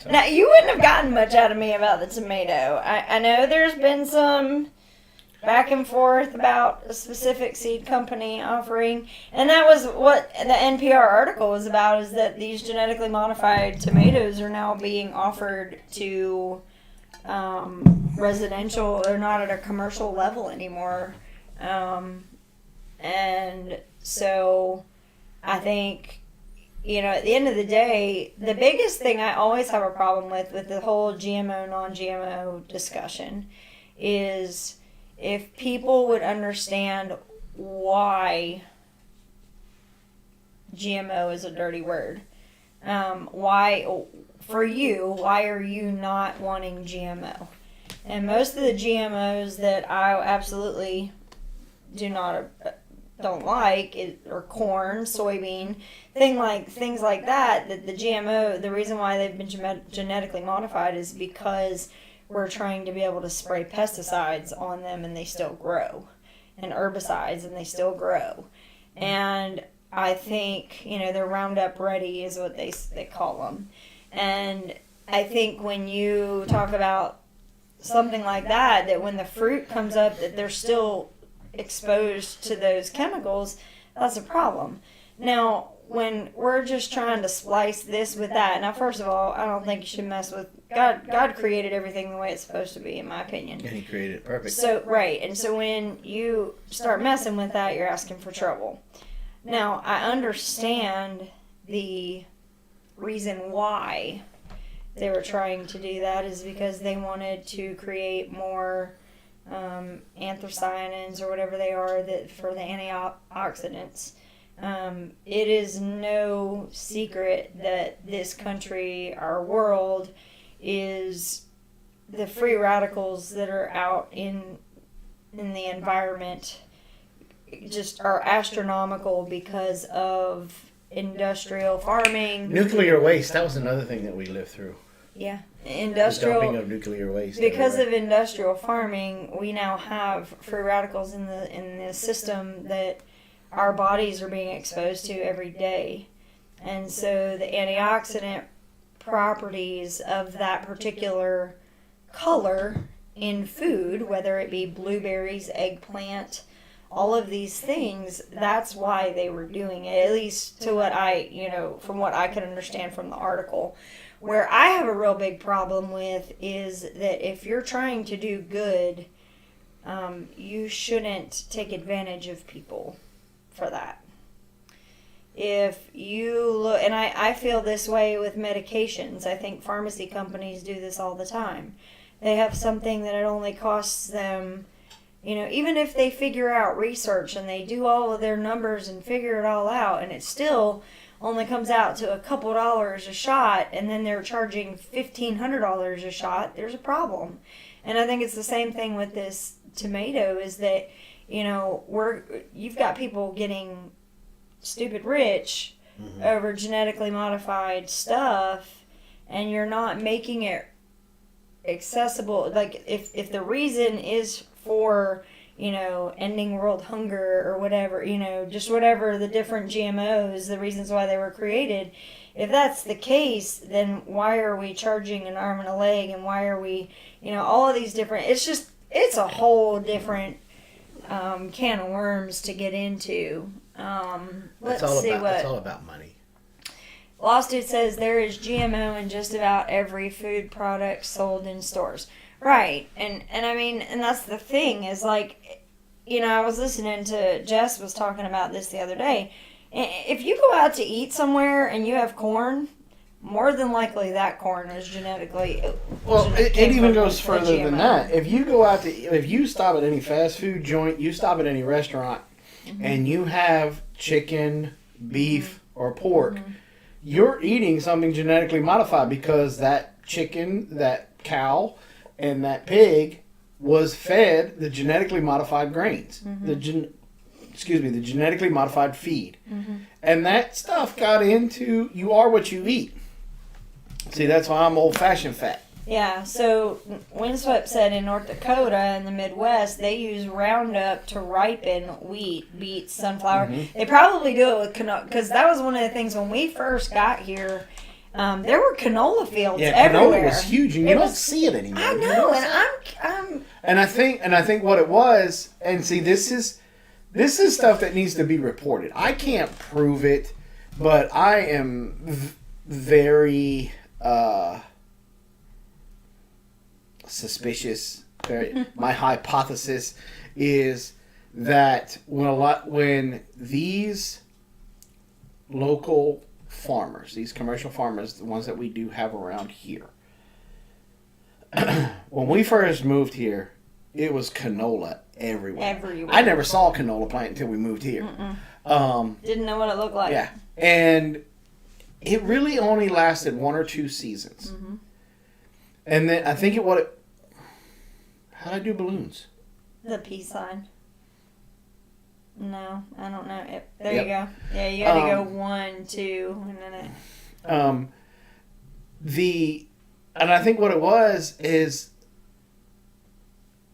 Now, you wouldn't have gotten much out of me about the tomato. I know there's been some back and forth about a specific seed company offering, and that was what the NPR article was about, is that these genetically modified tomatoes are now being offered to residential. They're not at a commercial level anymore. And so I think, at the end of the day, the biggest thing I always have a problem with the whole GMO, non-GMO discussion is if people would understand why GMO is a dirty word. Why are you not wanting GMO? And most of the GMOs that I absolutely don't like are corn, soybean, things like that the GMO, the reason why they've been genetically modified is because we're trying to be able to spray pesticides on them and they still grow, and herbicides and they still grow. And I think, they're Roundup Ready is what they call them. And I think when you talk about something like that when the fruit comes up, that they're still exposed to those chemicals, that's a problem. Now, when we're just trying to splice this with that, now, first of all, I don't think you should mess with God. God created everything the way it's supposed to be, in my opinion. And he created it perfect. So, right. And so when you start messing with that, you're asking for trouble. Now, I understand the reason why they were trying to do that is because they wanted to create more anthocyanins or whatever they are for the antioxidants. It is no secret that this country, our world, is the free radicals that are out in the environment just are astronomical because of industrial farming. Nuclear waste, that was another thing that we lived through. Yeah. The Industrial dumping of nuclear waste. because everywhere. of industrial farming, we now have free radicals in the system that our bodies are being exposed to every day. And so the antioxidant properties of that particular color in food, whether it be blueberries, eggplant, all of these things, that's why they were doing it, at least to what from what I could understand from the article. Where I have a real big problem with is that if you're trying to do good, you shouldn't take advantage of people for that. If you look, and I feel this way with medications. I think pharmacy companies do this all the time. They have something that it only costs them, even if they figure out research and they do all of their numbers and figure it all out, and it still only comes out to a couple dollars a shot, and then they're charging $1,500 a shot, there's a problem. And I think it's the same thing with this tomato, is that, you've got people getting stupid rich over genetically modified stuff, and you're not making it accessible. Like, if the reason is for ending world hunger or whatever, just whatever the different GMOs, the reasons why they were created, if that's the case, then why are we charging an arm and a leg, and why are we, all of these different, it's a whole different can of worms to get into. Let's see what. It's all about money. Lawsuit says there is GMO in just about every food product sold in stores. Right, and I mean, and that's the thing, is like, I was listening to Jess was talking about this the other day. If you go out to eat somewhere and you have corn, more than likely that corn is genetically. Well, it even goes further than that. If you go out if you stop at any fast food joint, you stop at any restaurant, and you have chicken, beef, or pork, you're eating something genetically modified, because that chicken, that cow, and that pig was fed the genetically modified grains, the genetically modified feed. And that stuff got into, you are what you eat. See, that's why I'm old-fashioned fat. Yeah, so Windswept said in North Dakota in the Midwest, they use Roundup to ripen wheat, beets, sunflower. They probably do it with canola, because that was one of the things when we first got here. There were canola fields everywhere. Canola was huge, and you don't see it anymore. I know, and I'm. And I think what it was, and see, this is stuff that needs to be reported. I can't prove it, but I am very suspicious. My hypothesis is that when these local farmers, these commercial farmers, the ones that we do have around here, when we first moved here, it was canola everywhere. I never saw a canola plant until we moved here. Didn't know what it looked like. Yeah, and it really only lasted 1 or 2 seasons. And then I think how did I do balloons? The peace sign. No, I don't know. There you go. Yeah, you had to go 1, 2, and then it. And I think what it was is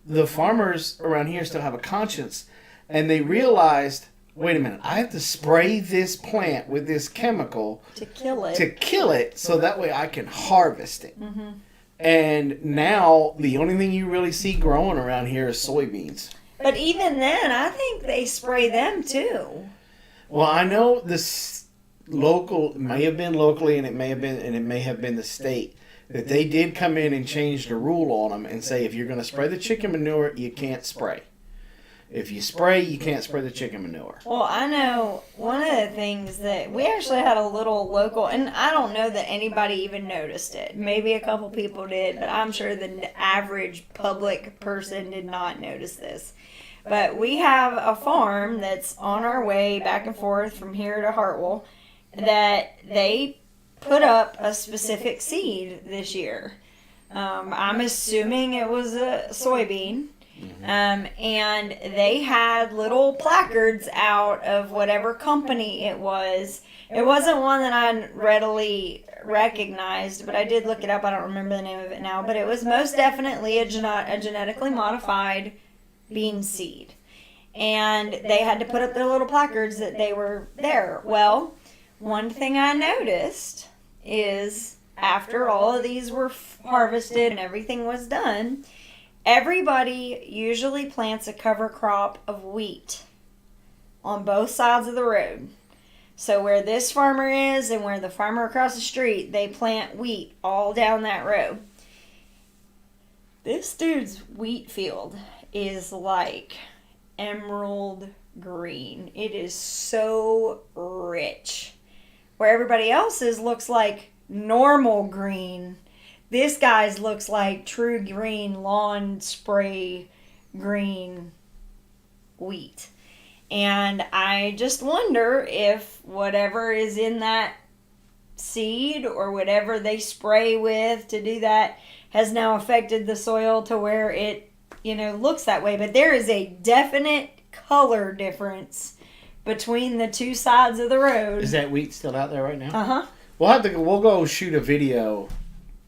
the farmers around here still have a conscience, and they realized, wait a minute, I have to spray this plant with this chemical to kill it, so that way I can harvest it. And now the only thing you really see growing around here is soybeans. But even then, I think they spray them too. Well, I know this may have been locally, and it may have been the state, that they did come in and change the rule on them and say, if you're going to spray the chicken manure, you can't spray. If you spray, you can't spray the chicken manure. Well, I know one of the things that we actually had a little local, and I don't know that anybody even noticed it. Maybe a couple people did, but I'm sure the average public person did not notice this. But we have a farm that's on our way back and forth from here to Hartwell that they put up a specific seed this year. I'm assuming it was a soybean. And they had little placards out of whatever company it was. It wasn't one that I readily recognized, but I did look it up. I don't remember the name of it now, but it was most definitely a genetically modified bean seed. And they had to put up their little placards that they were there. Well, one thing I noticed is after all of these were harvested and everything was done, everybody usually plants a cover crop of wheat on both sides of the road. So where this farmer is and where the farmer across the street, they plant wheat all down that road. This dude's wheat field is like emerald green. It is so rich. Where everybody else's looks like normal green, this guy's looks like true green lawn spray green wheat. And I just wonder if whatever is in that seed or whatever they spray with to do that has now affected the soil to where it, looks that way. But there is a definite color difference between the two sides of the road. Is that wheat still out there right now? Uh-huh. We'll go shoot a video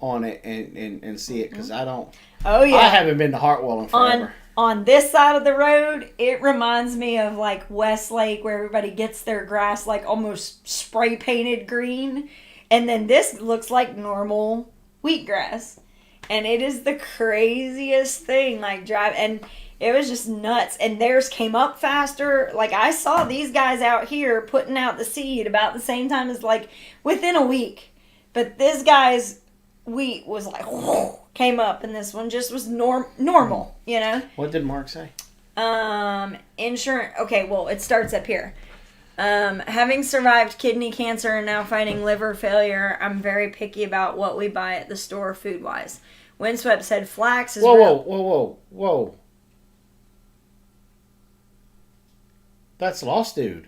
on it and see it, because I don't. Oh yeah. I haven't been to Hartwell in forever. On this side of the road, it reminds me of like Westlake, where everybody gets their grass like almost spray painted green, and then this looks like normal wheatgrass, and it is the craziest thing. And it was just nuts. And theirs came up faster. Like I saw these guys out here putting out the seed about the same time as like within a week, but this guy's wheat was like came up, and this one just was normal. What did Mark say? Insurance. Okay, well, it starts up here. Having survived kidney cancer and now fighting liver failure, I'm very picky about what we buy at the store food wise. Windswept said flax is Whoa. That's Lost Dude.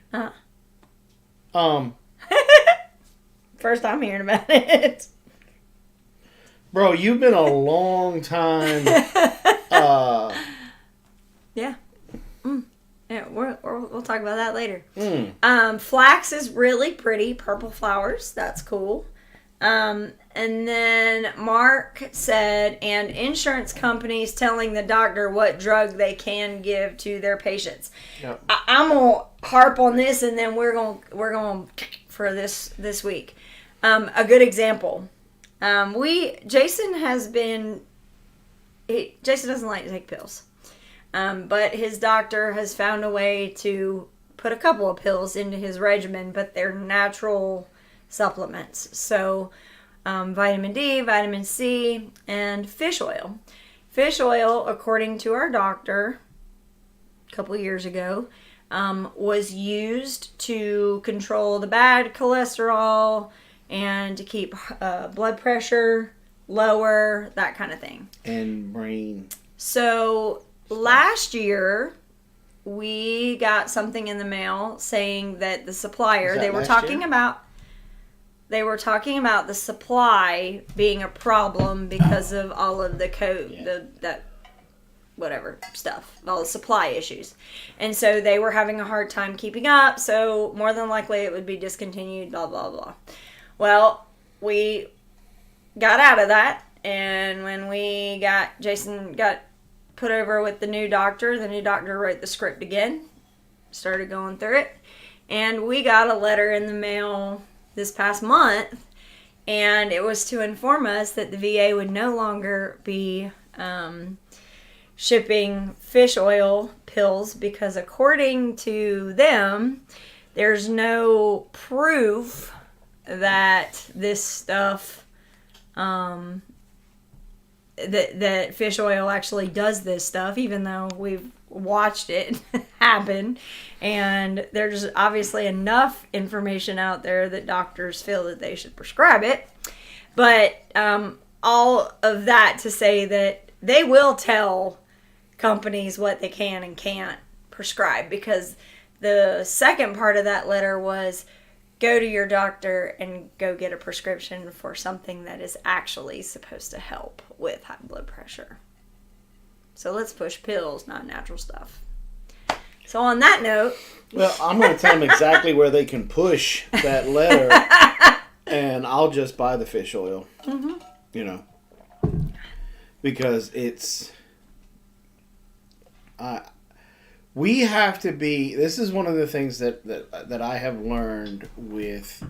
First time hearing about it. Bro, you've been a long time. Yeah. Yeah, we'll talk about that later. Flax is really pretty, purple flowers. That's cool. And then Mark said, and insurance companies telling the doctor what drug they can give to their patients. Yep. I'm gonna harp on this, and then we're going for this week. A good example. Jason doesn't like to take pills. But his doctor has found a way to put a couple of pills into his regimen, but they're natural supplements. So, vitamin D, vitamin C, and fish oil. Fish oil, according to our doctor a couple years ago, was used to control the bad cholesterol and to keep blood pressure lower, that kind of thing. And brain. So last year, we got something in the mail saying that the supplier, they were talking about the supply being a problem because of all of the all the supply issues. And so they were having a hard time keeping up, so more than likely it would be discontinued, blah, blah, blah. Well, we got out of that, and when Jason got put over with the new doctor wrote the script again, started going through it, and we got a letter in the mail this past month, and it was to inform us that the VA would no longer be shipping fish oil pills, because according to them, there's no proof that this stuff, that fish oil actually does this stuff, even though we've watched it happen. And there's obviously enough information out there that doctors feel that they should prescribe it. But all of that to say that they will tell companies what they can and can't prescribe, because the second part of that letter was, go to your doctor and go get a prescription for something that is actually supposed to help with high blood pressure. So let's push pills, not natural stuff. So on that note... Well, I'm going to tell them exactly where they can push that letter, and I'll just buy the fish oil. Mm-hmm. You know. Because it's... we have to be... This is one of the things that I have learned with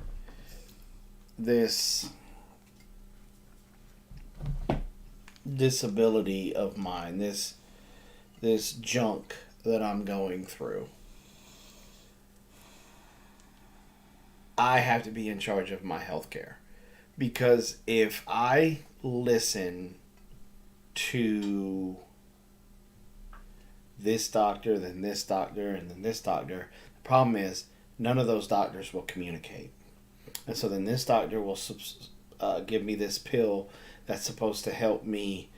this disability of mine, this junk that I'm going through. I have to be in charge of my health care. Because if I listen to this doctor, then this doctor, and then this doctor, the problem is none of those doctors will communicate. And so then this doctor will give me this pill that's supposed to help me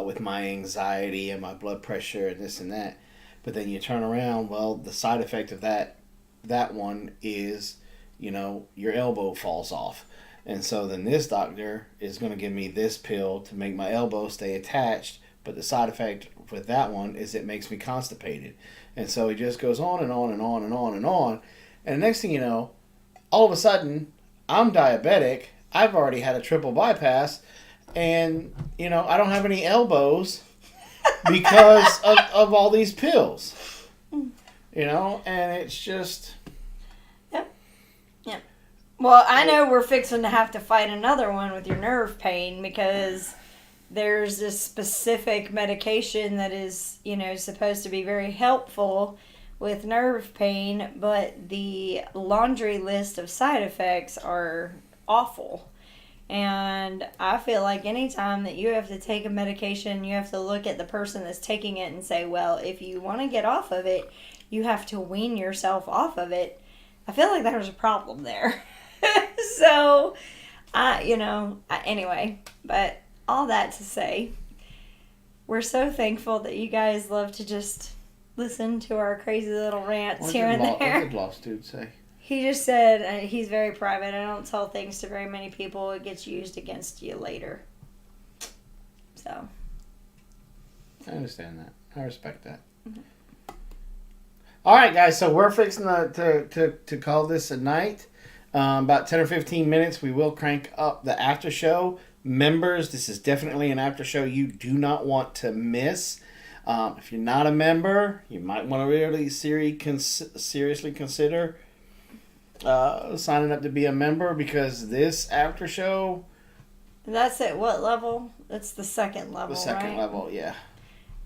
with my anxiety and my blood pressure and this and that. But then you turn around, well, the side effect of that one is, your elbow falls off. And so then this doctor is going to give me this pill to make my elbow stay attached. But the side effect with that one is it makes me constipated. And so it just goes on and on and on and on and on. And the next thing you know, all of a sudden, I'm diabetic. I've already had a triple bypass. And, I don't have any elbows because of all these pills. And it's just... Well, I know we're fixing to have to fight another one with your nerve pain because there's this specific medication that is, supposed to be very helpful with nerve pain, but the laundry list of side effects are awful. And I feel like anytime that you have to take a medication, you have to look at the person that's taking it and say, well, if you want to get off of it, you have to wean yourself off of it. I feel like there's a problem there. So, anyway, but all that to say, we're so thankful that you guys love to just listen to our crazy little rants here and there. What did Lost Dude say? He just said he's very private. I don't tell things to very many people. It gets used against you later. So. I understand that. I respect that. Mm-hmm. All right, guys. So we're fixing to call this a night. About 10 or 15 minutes, we will crank up the after show. Members, this is definitely an after show you do not want to miss. If you're not a member, you might want to really seriously consider signing up to be a member because this after show... That's at what level? That's the second level, The second right? level, yeah.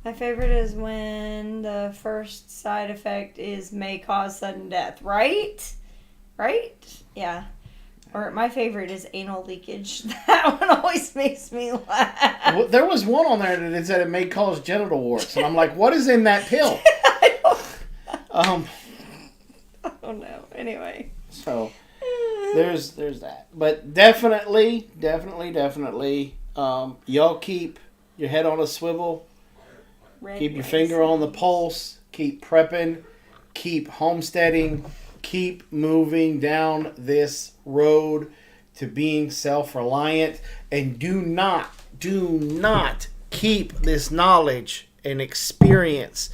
My favorite is when the first side effect is may cause sudden death, right? Right? Yeah. Or my favorite is anal leakage. That one always makes me laugh. Well, there was one on there that said it may cause genital warts, and I'm like, what is in that pill? I don't know. Anyway. So there's that. But definitely, y'all keep your head on a swivel. Keep your finger on the pulse. Keep prepping. Keep homesteading. Keep moving down this road to being self-reliant. And do not keep this knowledge and experience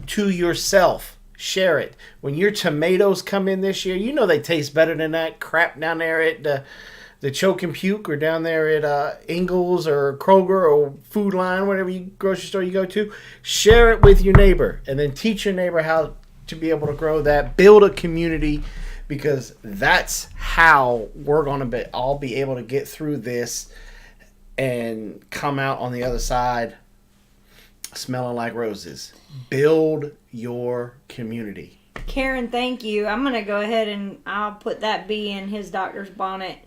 to yourself. Share it. When your tomatoes come in this year, they taste better than that crap down there at the Choke and Puke or down there at Ingles or Kroger or Food Line, whatever grocery store you go to. Share it with your neighbor and then teach your neighbor how to be able to grow that. Build a community because that's how we're going to all be able to get through this and come out on the other side smelling like roses. Build your community. Karen, thank you. I'm going to go ahead and I'll put that bee in his doctor's bonnet.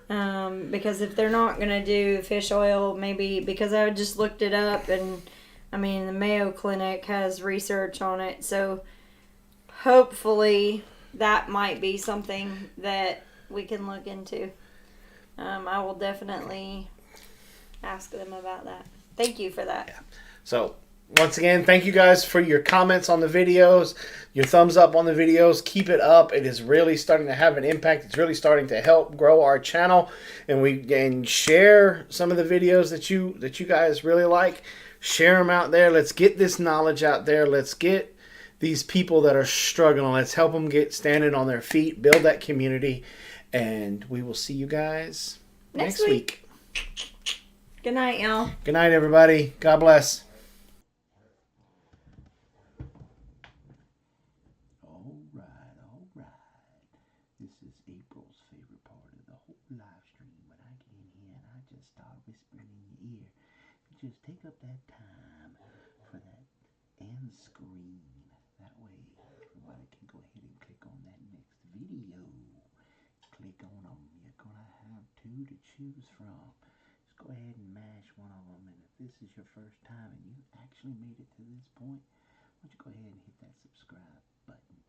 Because if they're not going to do fish oil, maybe because I just looked it up and the Mayo Clinic has research on it. So hopefully that might be something that we can look into. I will definitely ask them about that. Thank you for that. Yeah. So once again, thank you guys for your comments on the videos, your thumbs up on the videos. Keep it up. It is really starting to have an impact. It's really starting to help grow our channel, and share some of the videos that you guys really like. Share them out there. Let's get this knowledge out there. Let's get these people that are struggling. Let's help them get standing on their feet, build that community, and we will see you guys next week. Good night, y'all. Good night, everybody. God bless. All right. This is April's favorite part of the whole live stream. When I get in here and I just start whispering in your ear, you just take up that time for that end screen. That way, everybody can go ahead and click on that next video. Click on them. You're going to have two to choose from. Just go ahead and mash one of them. And if this is your first time and you actually made it to this point, why don't you go ahead and hit that subscribe button.